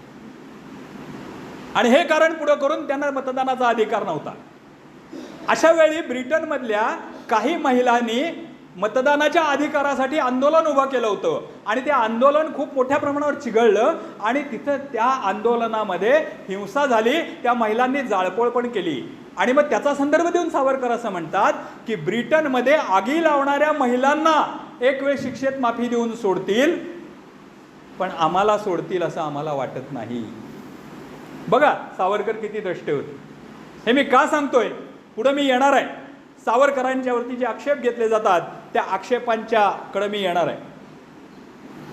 आणि हे कारण पुढं करून त्यांना मतदानाचा अधिकार नव्हता. अशा वेळी ब्रिटनमधल्या काही महिलांनी मतदानाच्या अधिकारासाठी आंदोलन उभं केलं होतं. आणि ते आंदोलन खूप मोठ्या प्रमाणावर चिघळलं आणि तिथं त्या आंदोलनामध्ये हिंसा झाली, त्या महिलांनी जाळपोळ पण केली. आणि मग त्याचा संदर्भ देऊन सावरकर असं म्हणतात की ब्रिटनमध्ये आगी लावणाऱ्या महिलांना एक वेळ शिक्षेत माफी देऊन सोडतील, पण आम्हाला सोडतील असं आम्हाला वाटत नाही. बघा सावरकर किती द्रष्टे होते. हे मी का सांगतोय, पुढं मी येणार आहे. सावरकरांच्यावरती जे आक्षेप घेतले जातात त्या आक्षेपांच्याकडे मी येणार आहे.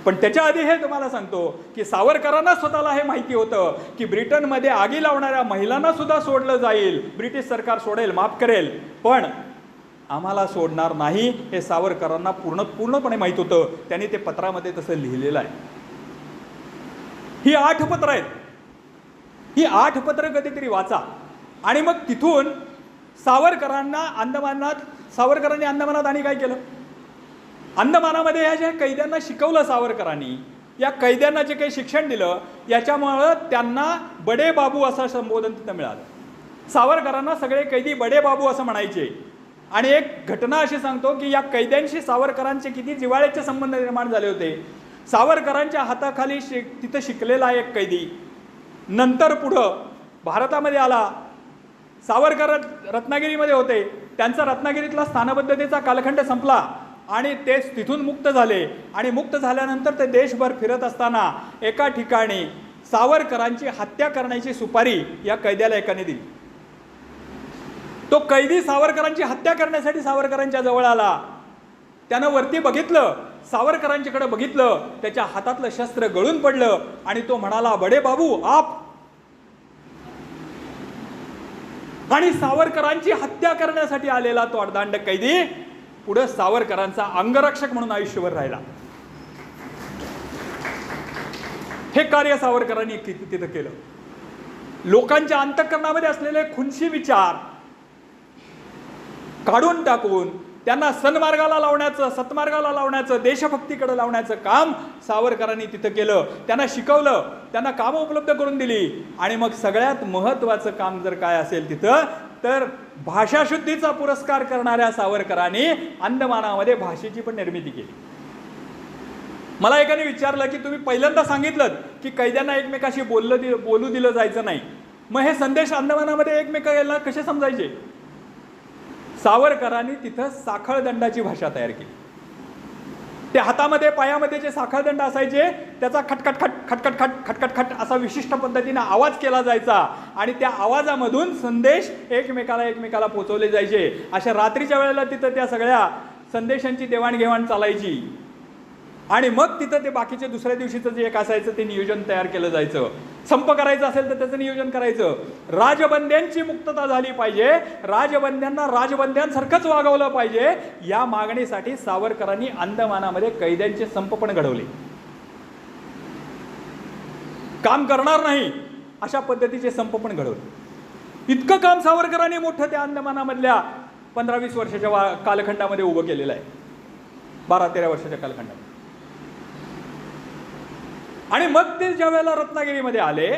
पण त्याच्या आधी हे तुम्हाला सांगतो की सावरकरांना स्वतःला हे माहिती होतं की ब्रिटनमध्ये आगी लावणाऱ्या महिलांना सुद्धा सोडलं जाईल, ब्रिटिश सरकार सोडेल, माफ करेल, पण आम्हाला सोडणार नाही हे सावरकरांना पूर्णपणे माहीत होतं. त्यांनी ते पत्रामध्ये तसं लिहिलेलं आहे. ही 8 पत्र आहेत. ही 8 पत्र कधीतरी वाचा. आणि मग तिथून सावरकरांनी अंदमानात आणि काय केलं, अंदमानामध्ये या ज्या कैद्यांना शिकवलं सावरकरांनी, या कैद्यांना जे काही शिक्षण दिलं, याच्यामुळं त्यांना बडे बाबू असं संबोधन तिथं मिळालं. सावरकरांना सगळे कैदी बडे बाबू असं म्हणायचे. आणि एक घटना अशी सांगतो की या कैद्यांशी सावरकरांचे किती जिव्हाळ्याचे संबंध निर्माण झाले होते. सावरकरांच्या हाताखाली तिथं शिकलेला एक कैदी नंतर पुढं भारतामध्ये आला. सावरकर रत्नागिरीमध्ये होते, त्यांचा रत्नागिरीतला स्थानबद्धतेचा कालखंड संपला आणि ते तिथून मुक्त झाले. आणि मुक्त झाल्यानंतर ते देशभर फिरत असताना एका ठिकाणी सावरकरांची हत्या करण्याची सुपारी या कैद्याला एकाने दिली. तो कैदी सावरकरांची हत्या करण्यासाठी सावरकरांच्या जवळ आला. त्यानं वरती बघितलं, सावरकरांच्याकडे बघितलं, त्याच्या हातातलं शस्त्र गळून पडलं आणि तो म्हणाला, बडे बाबू आप. आणि सावरकरांची हत्या करण्यासाठी आलेला तो अर्धांड कैदी पुढे सावरकरांचा अंगरक्षक म्हणून आयुष्यभर राहिला. हे कार्य सावरकरांनी तिथं केलं. लोकांच्या अंतःकरणामध्ये असलेले खुनशी विचार काढून टाकून त्यांना सन्मार्गाला लावण्याचं, सत्मार्गाला लावण्याचं, देशभक्तीकडे लावण्याचं काम सावरकरांनी तिथं केलं. त्यांना शिकवलं, त्यांना कामं उपलब्ध करून दिली. आणि मग सगळ्यात महत्त्वाचं काम जर काय असेल तिथं, तर भाषाशुद्धीचा पुरस्कार करणाऱ्या सावरकरांनी अंदमानामध्ये भाषेची पण निर्मिती केली. मला एकाने विचारलं की तुम्ही पहिल्यांदा सांगितलं की कैद्यांना एकमेकाशी बोलू दिलं जायचं नाही, मग हे संदेश अंदमानामध्ये एकमेकाला कसे समजायचे? सावरकरांनी तिथं साखळदंडाची भाषा तयार केली. ते हातामध्ये पायामध्ये जे साखळदंड असायचे त्याचा खटखट खट खटखट खट खटखट खट असा विशिष्ट पद्धतीने आवाज केला जायचा आणि त्या आवाजामधून संदेश एकमेकाला पोचवले जायचे. अशा रात्रीच्या वेळेला तिथं त्या सगळ्या संदेशांची देवाणघेवाण चालायची. आणि मग तिथं ते बाकीचे दुसऱ्या दिवशीचं जे एक असायचं ते नियोजन तयार केलं जायचं. संप करायचं असेल तर त्याचं नियोजन करायचं. राजबंद्यांची मुक्तता झाली पाहिजे, राजबंद्यांना राजबंद्यांसारखंच वागवलं पाहिजे, या मागणीसाठी सावरकरांनी अंदमानामध्ये कैद्यांचे संप पण घडवले. काम करणार नाही अशा पद्धतीचे संप पण घडवले. इतकं काम सावरकरांनी मोठं त्या अंदमानामधल्या 15-20 वर्षाच्या कालखंडामध्ये उभं केलेलं आहे, 12-13 वर्षाच्या कालखंडामध्ये. आणि मग ते ज्या वेळेला रत्नागिरीमध्ये आले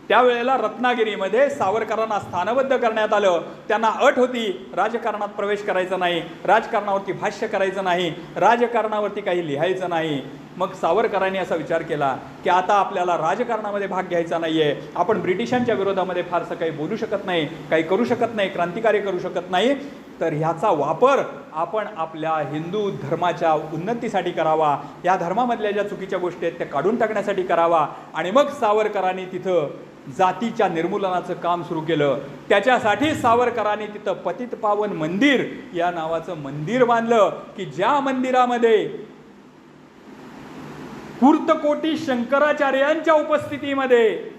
त्यावेळेला रत्नागिरीमध्ये सावरकरांना स्थानबद्ध करण्यात आलं. त्यांना अट होती, राजकारणात प्रवेश करायचा नाही, राजकारणावरती भाष्य करायचं नाही, राजकारणावरती काही लिहायचं नाही. मग सावरकरांनी असा विचार केला की आता आपल्याला राजकारणामध्ये भाग घ्यायचा नाही आहे, आपण ब्रिटिशांच्या विरोधामध्ये फारसं काही बोलू शकत नाही, काही करू शकत नाही, क्रांतिकार्य करू शकत नाही, तर ह्याचा वापर आपण आपल्या हिंदू धर्माच्या उन्नतीसाठी करावा, या धर्मामधल्या ज्या चुकीच्या गोष्टी आहेत त्या काढून टाकण्यासाठी करावा. आणि मग सावरकरांनी तिथं जातीच्या निर्मूलनाचं काम सुरू केलं. त्याच्यासाठी सावरकरांनी तिथं पतित पावन मंदिर या नावाचं मंदिर बांधलं की ज्या मंदिरामध्ये पूर्तकोटी शंकराचार्यांच्या उपस्थितीमध्ये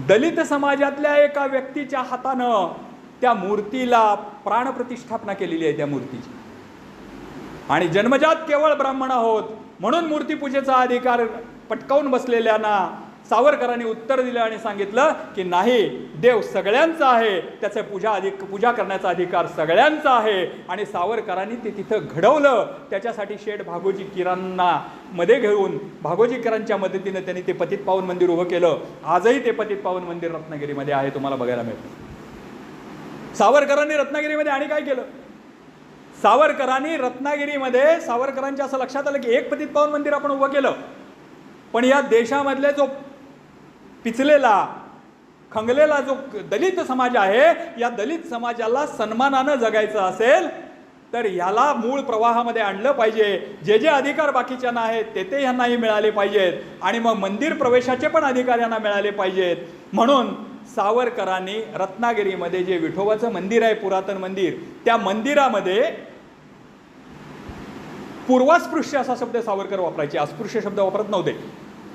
दलित समाजातल्या एका व्यक्तीच्या हातानं त्या मूर्तीला प्राणप्रतिष्ठापना केलेली आहे त्या मूर्तीची. आणि जन्मजात केवळ ब्राह्मण आहोत म्हणून मूर्तीपूजेचा अधिकार पटकावून बसलेल्यांना सावरकरांनी उत्तर दिलं आणि सांगितलं की नाही, देव सगळ्यांचा आहे, त्याचं पूजा करण्याचा अधिकार सगळ्यांचा आहे. आणि सावरकरांनी ते तिथं घडवलं. त्याच्यासाठी शेठ भागोजी किरांना मध्ये घेऊन भागोजी किरांच्या मदतीनं त्यांनी ते पतित पावन मंदिर उभं केलं. आजही ते पतित पावन मंदिर रत्नागिरीमध्ये आहे, तुम्हाला बघायला मिळतं. सावरकरांनी रत्नागिरीमध्ये आणि काय केलं? सावरकरांनी रत्नागिरीमध्ये सावरकरांच्या असं लक्षात आलं की एक पतित पावन मंदिर आपण उभं केलं, पण या देशामधले जो पिचलेला खंगलेला जो दलित समाज आहे, या दलित समाजाला सन्मानानं जगायचं असेल तर याला मूळ प्रवाहामध्ये आणलं पाहिजे. जे जे अधिकार बाकीच्यांना आहेत ते यांनाही मिळाले पाहिजेत आणि मग मंदिर प्रवेशाचे पण अधिकार यांना मिळाले पाहिजेत. म्हणून सावरकरांनी रत्नागिरीमध्ये जे विठोबाचं मंदिर आहे, पुरातन मंदिर, त्या मंदिरामध्ये पूर्वास्पृश्य असा शब्द सावरकर वापरायचे, अस्पृश्य शब्द वापरत नव्हते.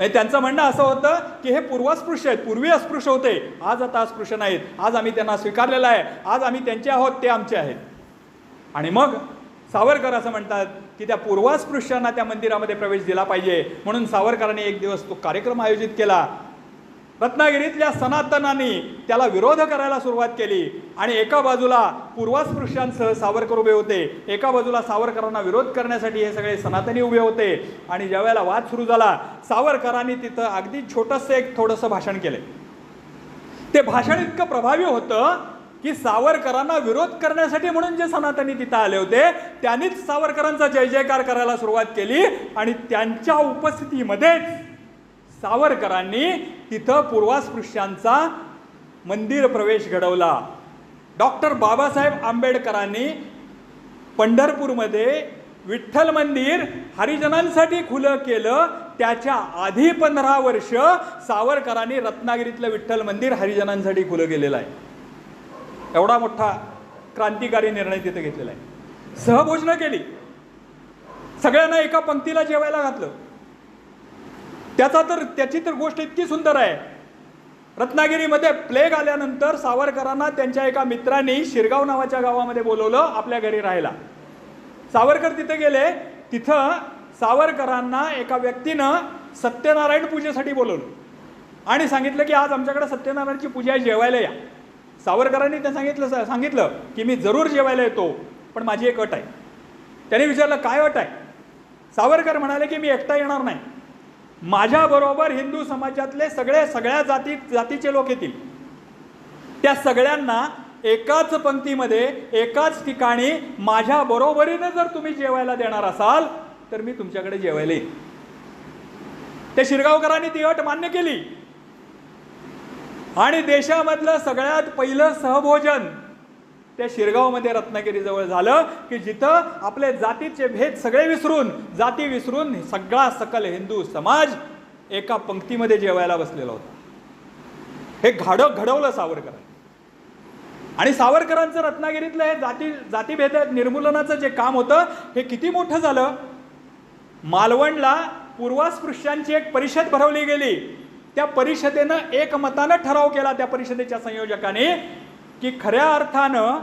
त्यांचं म्हणणं असं होतं की हे पूर्वास्पृश्य आहेत, पूर्वी अस्पृश्य होते, आज आता अस्पृश्य नाहीत, आज आम्ही त्यांना स्वीकारलेलं आहे, आज आम्ही त्यांचे आहोत, ते आमचे आहेत. आणि मग सावरकर असं म्हणतात की त्या पूर्वास्पृश्यांना त्या मंदिरामध्ये प्रवेश दिला पाहिजे. म्हणून सावरकरांनी एक दिवस तो कार्यक्रम आयोजित केला. रत्नागिरीतल्या सनातनांनी त्याला विरोध करायला सुरुवात केली आणि एका बाजूला पूर्वास्पृश्यांसह सावरकर उभे होते, एका बाजूला सावरकरांना विरोध करण्यासाठी हे सगळे सनातनी उभे होते. आणि ज्या वेळेला वाद सुरू झाला, सावरकरांनी तिथं अगदी छोटंसं एक थोडंसं भाषण केलं. ते भाषण इतकं प्रभावी होतं की सावरकरांना विरोध करण्यासाठी म्हणून जे सनातनी तिथं आले होते त्यांनीच सावरकरांचा जय जयकार करायला सुरुवात केली. आणि त्यांच्या उपस्थितीमध्येच सावरकरांनी तिथं पूर्वास्पृश्यांचा मंदिर प्रवेश घडवला. डॉक्टर बाबासाहेब आंबेडकरांनी पंढरपूरमध्ये विठ्ठल मंदिर हरिजनांसाठी खुलं केलं. त्याच्या आधी 15 वर्ष सावरकरांनी रत्नागिरीतलं विठ्ठल मंदिर हरिजनांसाठी खुलं केलेलं आहे. एवढा मोठा क्रांतिकारी निर्णय तिथे घेतलेला आहे. सहभोजनं केली, सगळ्यांना एका पंक्तीला जेवायला घातलं. त्याची तर गोष्ट इतकी सुंदर आहे. रत्नागिरीमध्ये प्लेग आल्यानंतर सावरकरांना त्यांच्या एका मित्रांनी शिरगाव नावाच्या गावामध्ये बोलवलं आपल्या घरी राहायला. सावरकर तिथे गेले. तिथं सावरकरांना एका व्यक्तीनं सत्यनारायण पूजेसाठी बोलवलं आणि सांगितलं की आज आमच्याकडे सत्यनारायणची पूजा आहे, जेवायला या. सावरकरांनी ते सांगितलं की मी जरूर जेवायला येतो, पण माझी एक अट आहे. त्याने विचारलं काय अट आहे? सावरकर म्हणाले की मी एकटा येणार नाही, माझ्याबरोबर हिंदू समाजातले सगळ्या जातीचे लोक येतील. त्या सगळ्यांना एकाच पंक्तीमध्ये एकाच ठिकाणी माझ्या बरोबरीने जर तुम्ही जेवायला देणार असाल तर मी तुमच्याकडे जेवायला येईल. त्या शिरगावकरांनी ती अट मान्य केली आणि देशामधलं सगळ्यात पहिलं सहभोजन त्या शिरगावमध्ये रत्नागिरीजवळ झालं की जिथं आपले जातीचे भेद सगळे विसरून, जाती विसरून सगळा सकल हिंदू समाज एका पंक्तीमध्ये जेवायला बसलेला होता. हे घडवलं सावरकरांनी. आणि सावरकरांचं रत्नागिरीतलं हे जातीभेद निर्मूलनाचं जे काम होतं हे किती मोठं झालं. मालवणला पूर्वास्पृश्यांची एक परिषद भरवली गेली. त्या परिषदेनं एकमतानं ठराव केला त्या परिषदेच्या संयोजकाने की खऱ्या अर्थानं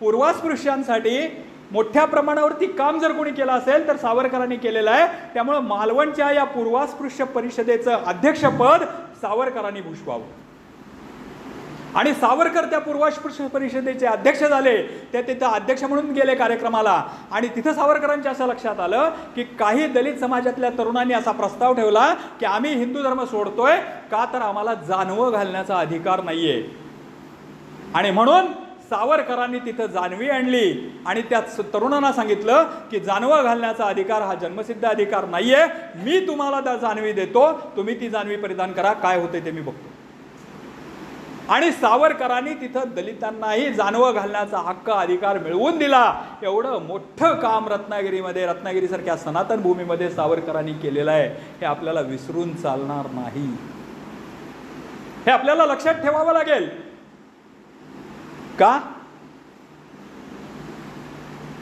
पूर्वास्पृश्यांसाठी मोठ्या प्रमाणावरती काम जर कोणी केलं असेल तर सावरकरांनी केलेलं आहे. त्यामुळं मालवणच्या या पूर्वास्पृश्य परिषदेचं अध्यक्षपद सावरकरांनी भूषवावं. आणि सावरकर त्या पूर्वाश्र परिषदेचे अध्यक्ष झाले. ते तिथं अध्यक्ष म्हणून गेले कार्यक्रमाला. आणि तिथं सावरकरांच्या असं लक्षात आलं की काही दलित समाजातल्या तरुणांनी असा प्रस्ताव ठेवला की आम्ही हिंदू धर्म सोडतोय का तर आम्हाला जानवं घालण्याचा अधिकार नाहीये. आणि म्हणून सावरकरांनी तिथं जानवी आणली आणि त्या तरुणांना सांगितलं की जानवं घालण्याचा अधिकार हा जन्मसिद्ध अधिकार नाहीये. मी तुम्हाला जानवी देतो, तुम्ही ती जानवी परिधान करा, काय होते ते मी बघतो. आणि सावरकरांनी तिथं दलितांनाही जानवं घालण्याचा हक्क अधिकार मिळवून दिला. एवढं मोठं काम रत्नागिरीसारख्या सनातन भूमीमध्ये सावरकरांनी केलेलं आहे. हे आपल्याला विसरून चालणार नाही. हे आपल्याला लक्षात ठेवावं लागेल. का?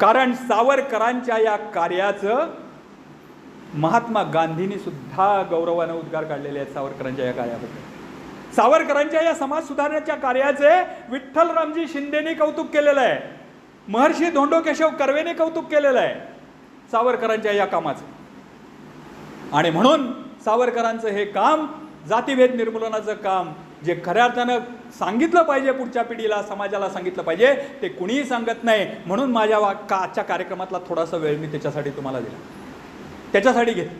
कारण सावरकरांच्या या कार्याचं महात्मा गांधींनी सुद्धा गौरवानं उद्गार काढलेले आहेत. सावरकरांच्या या कार्याबद्दल, सावरकरांच्या या समाज सुधारण्याच्या कार्याचे विठ्ठलरामजी शिंदेनी कौतुक केलेलं आहे. महर्षी धोंडो केशव कर्वेने कौतुक केलेलं आहे सावरकरांच्या या कामाचं. आणि म्हणून सावरकरांचं हे काम, जातीभेद निर्मूलनाचं काम, जे खऱ्या अर्थानं सांगितलं पाहिजे, पुढच्या पिढीला, समाजाला सांगितलं पाहिजे, ते कुणीही सांगत नाही. म्हणून माझ्या आजच्या कार्यक्रमातला थोडासा वेळ मी त्याच्यासाठी तुम्हाला दिला, त्याच्यासाठी घेतला.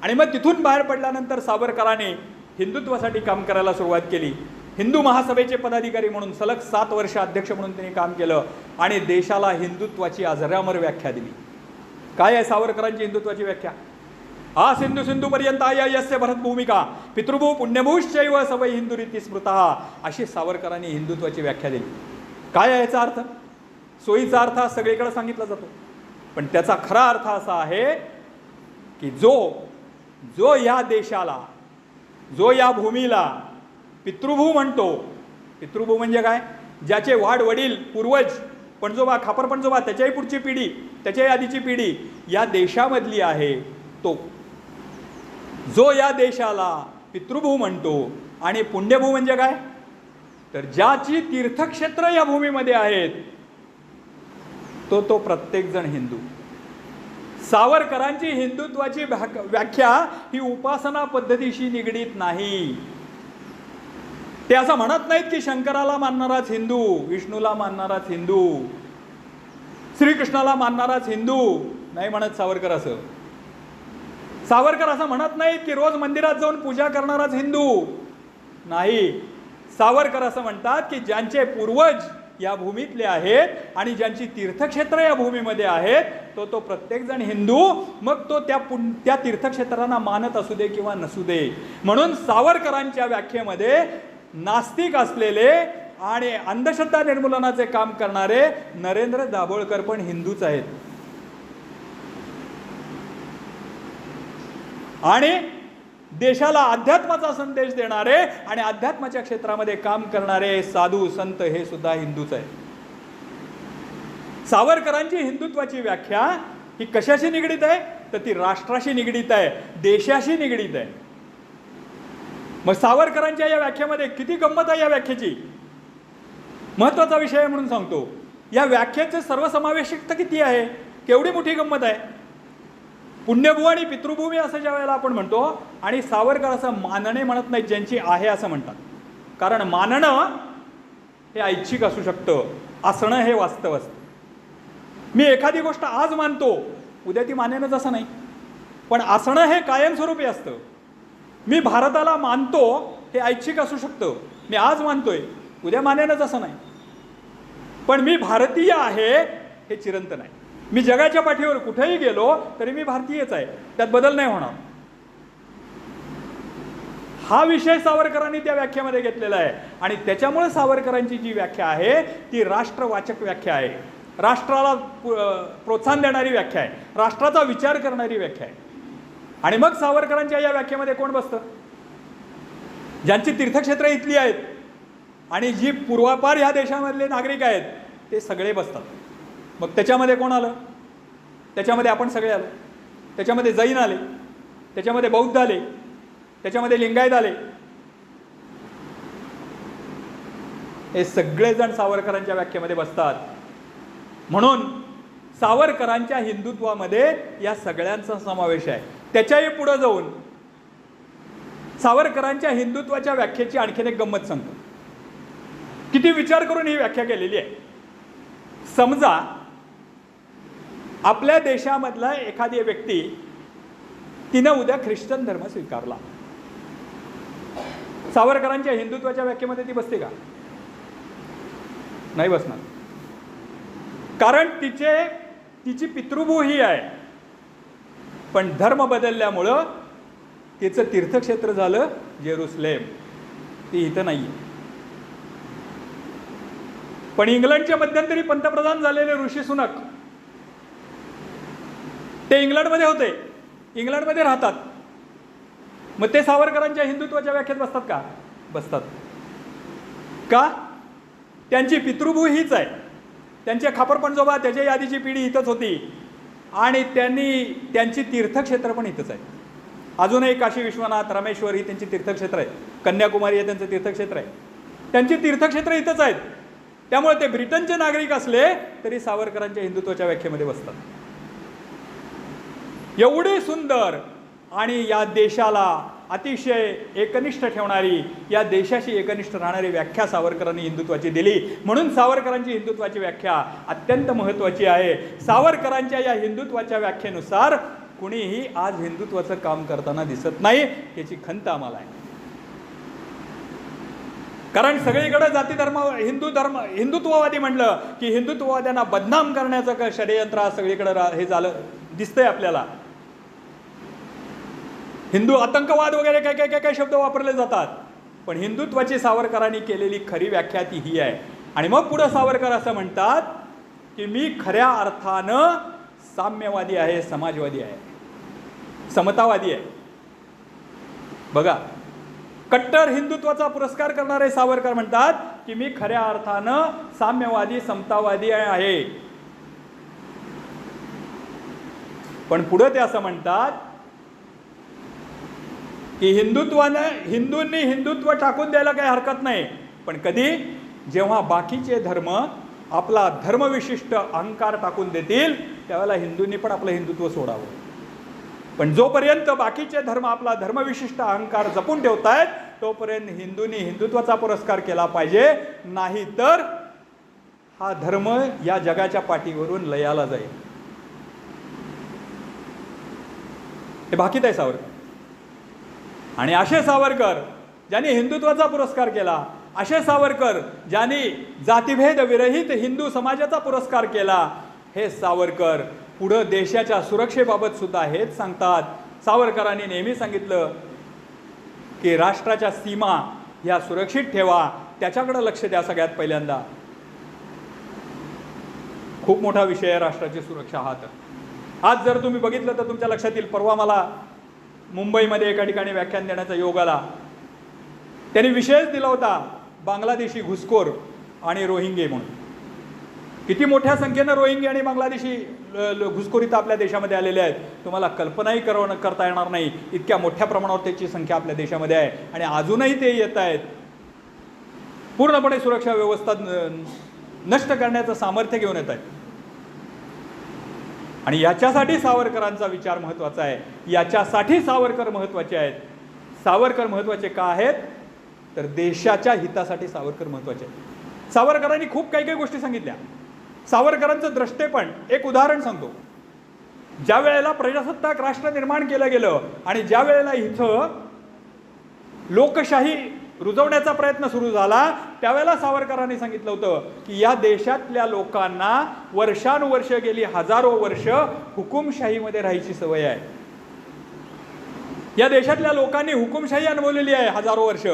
आणि मग तिथून बाहेर पडल्यानंतर सावरकरांनी हिंदुत्वासाठी काम करायला सुरुवात केली. हिंदू महासभेचे पदाधिकारी म्हणून सलग 7 वर्ष अध्यक्ष म्हणून त्यांनी काम केलं आणि देशाला हिंदुत्वाची अजरामर व्याख्या दिली. काय आहे सावरकरांची हिंदुत्वाची व्याख्या? आ सिंधू सिंधू पर्यंत यस्य भरत भूमिका पितृभू पुण्यभूश्चैव सवय हिंदू रीती स्मृतः, अशी सावरकरांनी हिंदुत्वाची व्याख्या दिली. काय आहे याचा अर्थ? सोयीचा अर्थ हा सगळीकडे सांगितला जातो, पण त्याचा खरा अर्थ असा आहे की जो या देशाला, जो या भूमीला पितृभू म्हणतो. पितृभू म्हणजे काय? ज्याचे वडील, पूर्वज, पणजोबा, खापर पणजोबा, त्याच्याही पुढची पिढी, त्याच्याही आधीची पिढी या देशामधली आहे, तो जो या देशाला पितृभू म्हणतो. आणि पुण्यभू म्हणजे काय? तर ज्याची तीर्थक्षेत्र या भूमीमध्ये आहेत, तो प्रत्येकजण हिंदू. सावरकरांची हिंदुत्वाची व्याख्या ही उपासना पद्धतीशी निगडीत नाही. ते असं म्हणत नाहीत की शंकराला मानणाराच हिंदू, विष्णूला मानणाराच हिंदू, श्रीकृष्णाला मानणाराच हिंदू नाही म्हणत सावरकर. असं सावरकर असं म्हणत नाहीत की रोज मंदिरात जाऊन पूजा करणाराच हिंदू नाही. सावरकर असं म्हणतात की ज्यांचे पूर्वज या भूमीतले आहेत आणि ज्यांची तीर्थक्षेत्र या भूमीमध्ये आहेत, तो प्रत्येकजण हिंदू. मग तो त्या तीर्थक्षेत्रांना मानत असू दे किंवा नसू दे. म्हणून सावरकरांच्या व्याख्येमध्ये नास्तिक असलेले आणि अंधश्रद्धा निर्मूलनाचे काम करणारे नरेंद्र दाभोळकर पण हिंदूच आहेत. आणि देशाला अध्यात्माचा संदेश देणारे आणि अध्यात्माच्या क्षेत्रामध्ये काम करणारे साधू संत हे सुद्धा हिंदूच आहेत. सावरकरांची हिंदुत्वाची व्याख्या ही कशाशी निगडीत आहे? तर ती राष्ट्राशी निगडीत आहे, देशाशी निगडीत आहे. मग सावरकरांच्या या व्याख्यामध्ये किती गंमत आहे या व्याख्येची, महत्वाचा विषय आहे म्हणून सांगतो. या व्याख्येचे सर्वसमावेशकता किती आहे, केवढी मोठी गंमत आहे. पुण्यभू आणि पितृभूमी असं ज्या वेळेला आपण म्हणतो, आणि सावरकर असं मानणे म्हणत नाहीत, ज्यांची आहे असं म्हणतात. कारण मानणं हे ऐच्छिक असू शकतं, असणं हे वास्तव असतं. मी एखादी गोष्ट आज मानतो, उद्या ती मानेनच असं नाही. पण असणं हे कायमस्वरूपी असतं. मी भारताला मानतो हे ऐच्छिक असू शकतं, मी आज मानतोय, उद्या मानेनच असं नाही. पण मी भारतीय आहे हे चिरंतन आहे. मी जगाच्या पाठीवर कुठेही गेलो तरी मी भारतीयच आहे, त्यात बदल नाही होणार. हा विषय सावरकरांनी त्या व्याख्यामध्ये घेतलेला आहे. आणि त्याच्यामुळे सावरकरांची जी व्याख्या आहे ती राष्ट्रवाचक व्याख्या आहे, राष्ट्राला प्रोत्साहन देणारी व्याख्या आहे, राष्ट्राचा विचार करणारी व्याख्या आहे. आणि मग सावरकरांच्या या व्याख्येमध्ये कोण बसतं? ज्यांची तीर्थक्षेत्र इथली आहेत आणि जी पूर्वापार ह्या देशामधले नागरिक आहेत ते सगळे बसतात. मग त्याच्यामध्ये कोण आलं? त्याच्यामध्ये आपण सगळे आलो. त्याच्यामध्ये जैन आले, त्याच्यामध्ये बौद्ध आले, त्याच्यामध्ये लिंगायत आले. हे सगळेजण सावरकरांच्या व्याख्येमध्ये बसतात. म्हणून सावरकरांच्या हिंदुत्वामध्ये या सगळ्यांचा समावेश आहे. त्याच्याही पुढे जाऊन सावरकरांच्या हिंदुत्वाच्या व्याख्येची आणखीन एक गंमत सांगतो. किती विचार करून ही व्याख्या केलेली आहे. समजा आपल्या देशामधला एखादी व्यक्ती तिनं उद्या ख्रिश्चन धर्म स्वीकारला, सावरकरांच्या हिंदुत्वाच्या व्याख्येमध्ये ती बसते का? नाही बसणार. कारण तिची पितृभू ही आहे, पण धर्म बदलल्यामुळं तिचं तीर्थक्षेत्र झालं जेरुसलेम, ती इथं नाही. पण इंग्लंडचे मध्यंतरी पंतप्रधान झालेले ऋषी सुनक ते इंग्लंडमध्ये होते, इंग्लंडमध्ये राहतात. मग ते सावरकरांच्या हिंदुत्वाच्या व्याख्येत बसतात का? बसतात. का? त्यांची पितृभू हीच आहे, त्यांचे खापरपणजोबा त्याच्या आधीची पिढी इथंच होती आणि त्यांची तीर्थक्षेत्र पण इथंच आहे. अजूनही काशी विश्वनाथ, रामेश्वर ही त्यांची तीर्थक्षेत्र आहे, कन्याकुमारी हे त्यांचं तीर्थक्षेत्र आहे, त्यांची तीर्थक्षेत्र इथंच आहेत. त्यामुळे ते ब्रिटनचे नागरिक असले तरी सावरकरांच्या हिंदुत्वाच्या व्याख्येमध्ये बसतात. एवढी सुंदर आणि या देशाला अतिशय एकनिष्ठ ठेवणारी, या देशाशी एकनिष्ठ राहणारी व्याख्या सावरकरांनी हिंदुत्वाची दिली. म्हणून सावरकरांची हिंदुत्वाची व्याख्या अत्यंत महत्त्वाची आहे. सावरकरांच्या या हिंदुत्वाच्या व्याख्येनुसार कुणीही आज हिंदुत्वाचं काम करताना दिसत नाही, याची खंत आम्हाला आहे. कारण सगळीकडे जाती धर्म हिंदुत्ववादी म्हणलं की हिंदुत्ववाद्यांना बदनाम करण्याचं षडयंत्र आज सगळीकडे हे झालं दिसतंय आपल्याला. हिंदू आतंकवाद वगैरे काय शब्द वापरले जातात, पण हिंदुत्वाची सावरकरांनी केलेली खरी व्याख्या ती ही आहे. आणि मग पुढे सावरकर असं म्हणतात की मी खऱ्या अर्थानं साम्यवादी आहे, समाजवादी आहे, समतावादी आहे. बघा, कट्टर हिंदुत्वाचा पुरस्कार करणारे सावरकर म्हणतात की मी खऱ्या अर्थानं साम्यवादी, समतावादी आहे. पण पुढे ते असं म्हणतात की हिंदूंनी हिंदुत्व टाकून द्यायला काही हरकत नाही, पण कधी? जेव्हा बाकीचे धर्म आपला धर्मविशिष्ट अहंकार टाकून देतील त्यावेळेला हिंदूंनी पण आपलं हिंदुत्व सोडावं. पण जोपर्यंत बाकीचे धर्म आपला धर्मविशिष्ट अहंकार जपून ठेवतायत तोपर्यंत हिंदूंनी हिंदुत्वाचा पुरस्कार केला पाहिजे, नाही तर हा धर्म या जगाच्या पाठीवरून लयाला जाईल. हे बाकीत आहे सावरकर. आणि असे सावरकर ज्यांनी हिंदुत्वाचा पुरस्कार केला, असे सावरकर ज्यांनी जातीभेद विरहित हिंदू समाजाचा पुरस्कार केला, हे सावरकर पुढं देशाच्या सुरक्षेबाबत सुद्धा हेच सांगतात. सावरकरांनी नेहमी सांगितलं की राष्ट्राच्या सीमा ह्या सुरक्षित ठेवा, त्याच्याकडे लक्ष द्या सगळ्यात पहिल्यांदा. खूप मोठा विषय आहे राष्ट्राची सुरक्षा हा. तर आज जर तुम्ही बघितलं तर तुमच्या लक्षात येईल, परवा मला मुंबईमध्ये एका ठिकाणी व्याख्यान देण्याचा योग आला. त्यांनी विषयच दिला होता बांगलादेशी घुसखोर आणि रोहिंगे म्हणून. किती मोठ्या संख्येनं रोहिंगे आणि बांगलादेशी घुसखोरीत आपल्या देशामध्ये आलेले आहेत, तुम्हाला कल्पनाही करता येणार नाही. इतक्या मोठ्या प्रमाणावर त्याची संख्या आपल्या देशामध्ये आहे आणि अजूनही ते येत आहेत. पूर्णपणे सुरक्षा व्यवस्था नष्ट करण्याचं सामर्थ्य घेऊन येत आहेत. आणि याच्यासाठी सावरकरांचा विचार महत्त्वाचा आहे, याच्यासाठी सावरकर महत्त्वाचे आहेत. सावरकर महत्त्वाचे का आहेत? तर देशाच्या हितासाठी सावरकर महत्त्वाचे आहेत. सावरकरांनी खूप काही काही गोष्टी सांगितल्या. सावरकरांचं द्रष्टेपण, एक उदाहरण सांगतो. ज्या वेळेला प्रजासत्ताक राष्ट्र निर्माण केलं गेलं आणि ज्या वेळेला इथं लोकशाही रुजवण्याचा प्रयत्न सुरू झाला त्यावेळेला सावरकरांनी सांगितलं होतं की या देशातल्या लोकांना वर्षानुवर्ष गेली हजारो वर्ष हुकुमशाहीमध्ये राहायची सवय आहे. या देशातल्या लोकांनी हुकुमशाही अनुभवलेली आहे हजारो वर्ष.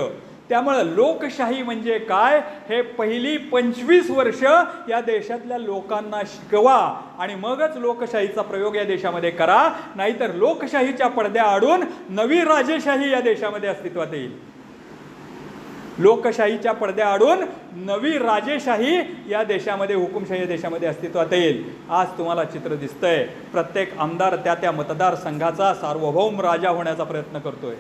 त्यामुळे लोकशाही म्हणजे काय हे पहिली 25 वर्ष या देशातल्या लोकांना शिकवा आणि मगच लोकशाहीचा प्रयोग या देशामध्ये करा. नाहीतर लोकशाहीच्या पडद्याआडून नवी राजेशाही या देशामध्ये अस्तित्वात येईल. लोकशाहीच्या पडद्याआडून नवी राजेशाही या देशामध्ये, हुकुमशाही या देशामध्ये अस्तित्वात येईल. आज तुम्हाला चित्र दिसतंय, प्रत्येक आमदार त्या मतदारसंघाचा सार्वभौम राजा होण्याचा प्रयत्न करतोय.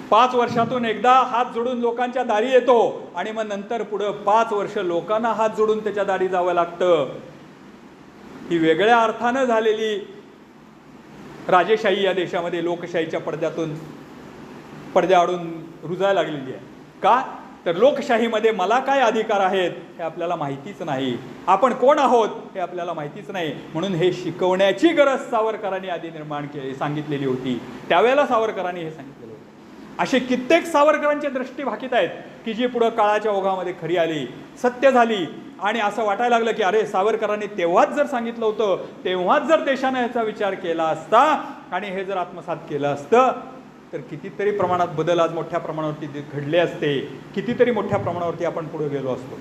5 वर्षातून एकदा हात जोडून लोकांच्या दारी येतो आणि मग नंतर पुढं 5 वर्ष लोकांना हात जोडून त्याच्या दारी जावं लागतं. ही वेगळ्या अर्थानं झालेली राजेशाही या देशामध्ये लोकशाहीच्या पडद्याआडून रुजायला लागलेली आहे. का? तर लोकशाहीमध्ये मला काय अधिकार आहेत हे आपल्याला माहितीच नाही, आपण कोण आहोत हे आपल्याला माहितीच नाही. म्हणून हे शिकवण्याची गरज सावरकरांनी आधी सांगितलेली होती. त्यावेळेला सावरकरांनी हे सांगितलेलं होतं. असे कित्येक सावरकरांची दृष्टी भाकीत आहेत की जी पुढं काळाच्या ओघामध्ये खरी आली, सत्य झाली आणि असं वाटायला लागलं की अरे सावरकरांनी तेव्हाच जर सांगितलं होतं, तेव्हाच जर देशाने याचा विचार केला असता आणि हे जर आत्मसात केलं असतं तर कितीतरी प्रमाणात बदल आज मोठ्या प्रमाणावरती घडले असते, कितीतरी मोठ्या प्रमाणावरती आपण पुढे गेलो असतो.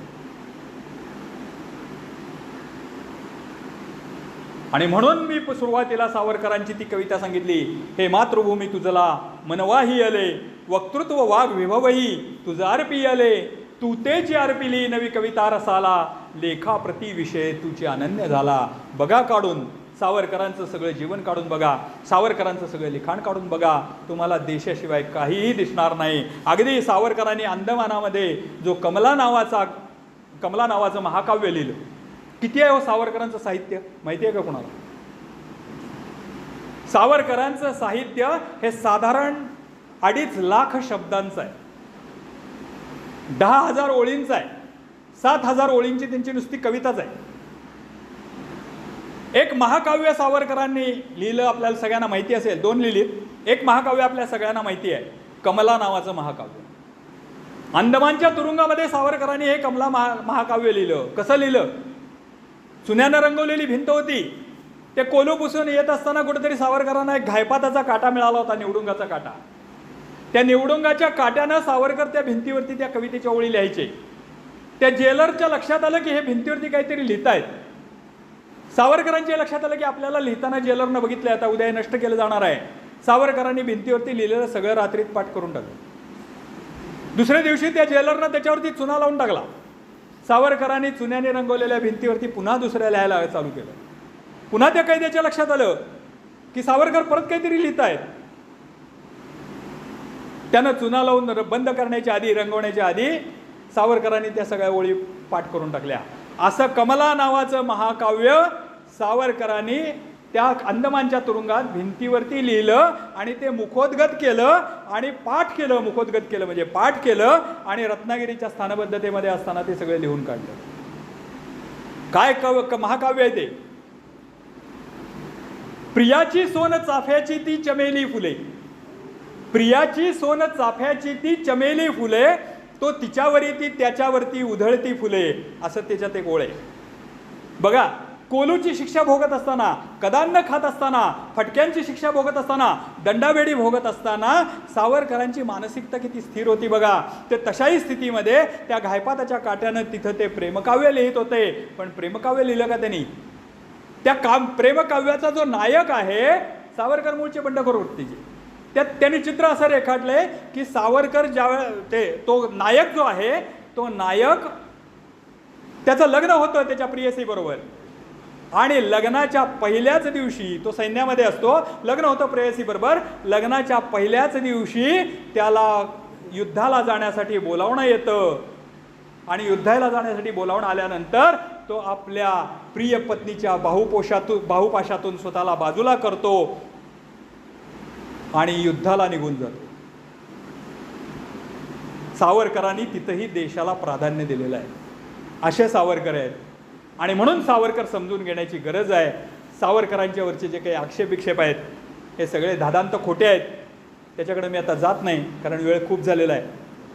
आणि म्हणून मी सुरुवातीला सावरकरांची ती कविता सांगितली, हे मातृभूमी तुझला मनवाही आले, वक्तृत्व वाघ विभवही तुझा अर्पी आले, तू तेची अर्पिली नवी कविता रसाला, लेखाप्रती विषय तुझी अनन्य झाला. बघा काढून सावरकरांचं सगळं जीवन काढून बघा, सावरकरांचं सगळं लिखाण काढून बघा, तुम्हाला देशाशिवाय काहीही दिसणार नाही. अगदी सावरकरांनी अंदमानामध्ये जो कमला नावाचं महाकाव्य लिहिलं, किती आहे हो सावरकरांचं साहित्य माहिती आहे का कुणाला? सावरकरांचं साहित्य हे साधारण 2.5 लाख शब्दांचं आहे, 10,000 ओळींचं आहे, 7,000 ओळींची त्यांची नुसती कविताच आहे. एक महाकाव्य सावरकरांनी लिहिलं, आपल्याला सगळ्यांना माहिती असेल, 2 लिहिलीत. एक महाकाव्य आपल्या सगळ्यांना माहिती आहे, कमला नावाचं महाकाव्य. अंदमानच्या तुरुंगामध्ये सावरकरांनी हे कमला महाकाव्य लिहिलं. कसं लिहिलं? चुन्यानं रंगवलेली भिंत होती, ते कोलू पुसून येत असताना कुठेतरी सावरकरांना एक घायपाताचा काटा मिळाला होता, निवडुंगाचा काटा. त्या निवडुंगाच्या काट्यानं सावरकर त्या भिंतीवरती त्या कवितेच्या ओळी लिहायचे. त्या जेलरच्या लक्षात आलं की हे भिंतीवरती काहीतरी लिहितायत. सावरकरांच्या लक्षात आलं की आपल्याला लिहिताना जेलरनं बघितलं, आता उद्या हे नष्ट केलं जाणार आहे. सावरकरांनी भिंतीवरती लिहिलेलं सगळं रात्रीत पाठ करून टाकलं. दुसऱ्या दिवशी त्या जेलरनं त्याच्यावरती चुना लावून टाकला. सावरकरांनी चुन्याने रंगवलेल्या भिंतीवरती पुन्हा दुसऱ्या लिहायला चालू केलं. पुन्हा त्या कैद्याच्या लक्षात आलं की सावरकर परत काहीतरी लिहित आहेत. त्यानं चुना लावून बंद करण्याच्या आधी, रंगवण्याच्या आधी सावरकरांनी त्या सगळ्या ओळी पाठ करून टाकल्या. असं कमला नावाचं महाकाव्य सावरकरांनी त्या अंदमानच्या तुरुंगात भिंतीवरती लिहिलं आणि ते मुखोद्गत केलं आणि पाठ केलं. मुखोद्गत केलं म्हणजे पाठ केलं आणि रत्नागिरीच्या स्थानबद्धतेमध्ये असताना ते सगळे लिहून काढलं. काय महाकाव्य आहे ते? प्रियाची सोन चाफ्याची ती चमेली फुले, प्रियाची सोन चाफ्याची ती चमेली फुले, तो तिच्यावरी ती त्याच्यावरती उधळती फुले, असं त्याच्यात एक ओळ आहे. बघा, कोलूची शिक्षा भोगत असताना, कदान्न खात असताना, फटक्यांची शिक्षा भोगत असताना, दंडावेडी भोगत असताना सावरकरांची मानसिकता किती स्थिर होती बघा. ते तशाही स्थितीमध्ये त्या घायपाताच्या काट्यानं तिथं ते प्रेमकाव्य लिहित होते. पण प्रेमकाव्य लिहिलं का त्यांनी? त्या प्रेमकाव्याचा जो नायक आहे, सावरकर मूळचे बंडखोर वृत्तीचे, त्यांनी चित्र असं रेखाटलंय की सावरकर तो नायक जो आहे, तो नायक त्याचं लग्न होतं त्याच्या प्रियसी बरोबर आणि लग्नाच्या पहिल्याच दिवशी तो सैन्यामध्ये असतो, लग्न होतं प्रेयसी बरोबर. लग्नाच्या पहिल्याच दिवशी त्याला युद्धाला जाण्यासाठी बोलावणं येतं आणि युद्धाला जाण्यासाठी बोलावणं आल्यानंतर तो आपल्या प्रिय पत्नीच्या बाहुपाशातून स्वतःला बाजूला करतो आणि युद्धाला निघून जातो. सावरकरांनी तिथंही देशाला प्राधान्य दिलेलं आहे. असे सावरकर आहेत आणि म्हणून सावरकर समजून घेण्याची गरज आहे. सावरकरांच्यावरचे जे काही आक्षेप आहेत हे सगळे धादांत खोटे आहेत. त्याच्याकडे मी आता जात नाही कारण वेळ खूप झालेला आहे.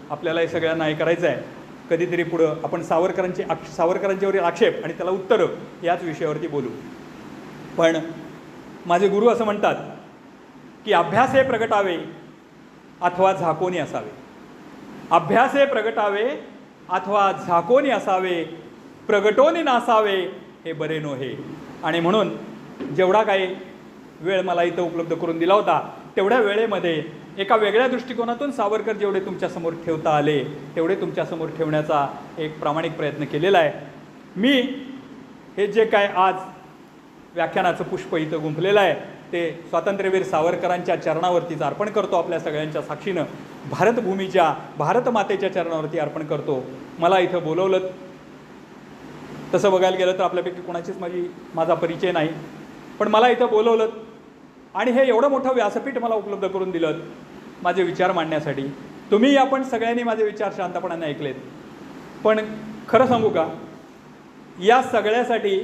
आपल्याला हे सगळ्यांना हे करायचं आहे. कधीतरी पुढं आपण सावरकरांच्यावरील आक्षेप आणि त्याला उत्तरं याच विषयावरती बोलू. पण माझे गुरु असं म्हणतात की अभ्यासे प्रगटावे अथवा झाकोनी असावे. अभ्यासे प्रगटावे अथवा झाकोनी असावे, प्रगटोनी नासावे हे बरे नोहे. आणि म्हणून जेवढा काही वेळ मला इथं उपलब्ध करून दिला होता तेवढ्या वेळेमध्ये एका वेगळ्या दृष्टिकोनातून सावरकर जेवढे तुमच्यासमोर ठेवता आले तेवढे तुमच्यासमोर ठेवण्याचा एक प्रामाणिक प्रयत्न केलेला आहे. मी हे जे काय आज व्याख्यानाचं पुष्प इथं गुंफलेलं आहे ते स्वातंत्र्यवीर सावरकरांच्या चरणावरतीच अर्पण करतो. आपल्या सगळ्यांच्या साक्षीनं भारतभूमीच्या, भारतमातेच्या चरणावरती अर्पण करतो. मला इथं बोलवलं, तसं बघायला गेलं तर आपल्यापैकी कोणाचीच माझा परिचय नाही, पण मला इथं बोलवलं आणि हे एवढं मोठं व्यासपीठ मला उपलब्ध करून दिलं माझे विचार मांडण्यासाठी. तुम्ही आपण सगळ्यांनी माझे विचार शांतपणाने ऐकलेत. पण खरं सांगू का, या सगळ्यासाठी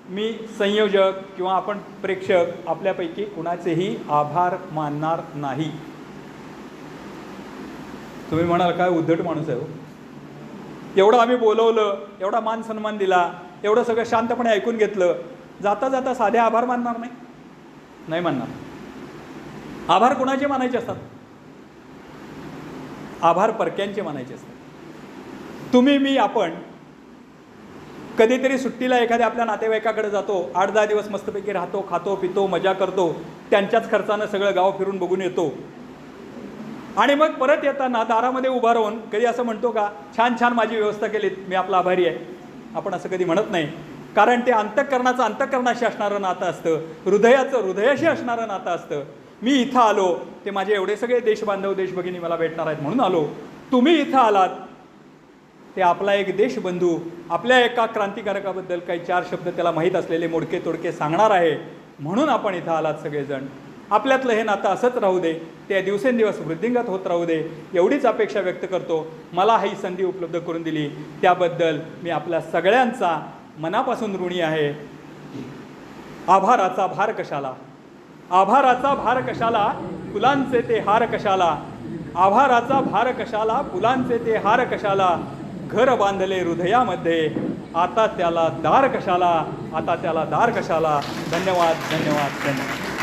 मी संयोजक किंवा आपण प्रेक्षक आपल्यापैकी कुणाचेही आभार मानणार नाही. तुम्ही म्हणाल काय उद्धट माणूस आहे हो, एवढं आम्ही बोलवलं, एवढा मान सन्मान दिला, एवढं सगळं शांतपणे ऐकून घेतलं, जाता जाता साधे आभार मानणार नाही? नाही मानणार. आभार कुणाचे मानायचे असतात? आभार परक्यांचे मानायचे असतात. तुम्ही मी आपण कधीतरी सुट्टीला एखाद्या आपल्या नातेवाईकाकडे जातो, 8-10 दिवस मस्तपैकी राहतो, खातो पितो मजा करतो, त्यांच्याच खर्चानं सगळं गाव फिरून बघून येतो आणि मग परत येताना दारामध्ये उभा राहून कधी असं म्हणतो का, छान छान माझी व्यवस्था केलीत, मी आपला आभारी आहे? आपण असं कधी म्हणत नाही. कारण ते अंतःकरणाचं अंतःकरणाशी असणारं नातं असतं, हृदयाचं हृदयाशी असणारं नातं असतं. मी इथं आलो ते माझे एवढे सगळे देशबांधव देशभगिनी मला भेटणार आहेत म्हणून आलो. तुम्ही इथं आलात ते आपला एक देशबंधू आपल्या एका क्रांतिकारकाबद्दल काही 4 शब्द त्याला माहीत असलेले मोडके तोडके सांगणार आहे म्हणून आपण इथं आलात सगळेजण. आपल्यातलं हे नातं असंच राहू दे, ते दिवसेंदिवस वृद्धिंगत होत राहू दे, एवढीच अपेक्षा व्यक्त करतो. मला ही संधी उपलब्ध करून दिली त्याबद्दल मी आपल्या सगळ्यांचा मनापासून ऋणी आहे. आभाराचा भार कशाला, आभाराचा भार कशाला, फुलांचे ते हार कशाला, आभाराचा भार कशाला, फुलांचे ते हार कशाला, घर बांधले हृदयामध्ये, आता त्याला दार कशाला, आता त्याला दार कशाला. धन्यवाद धन्यवाद धन्यवाद.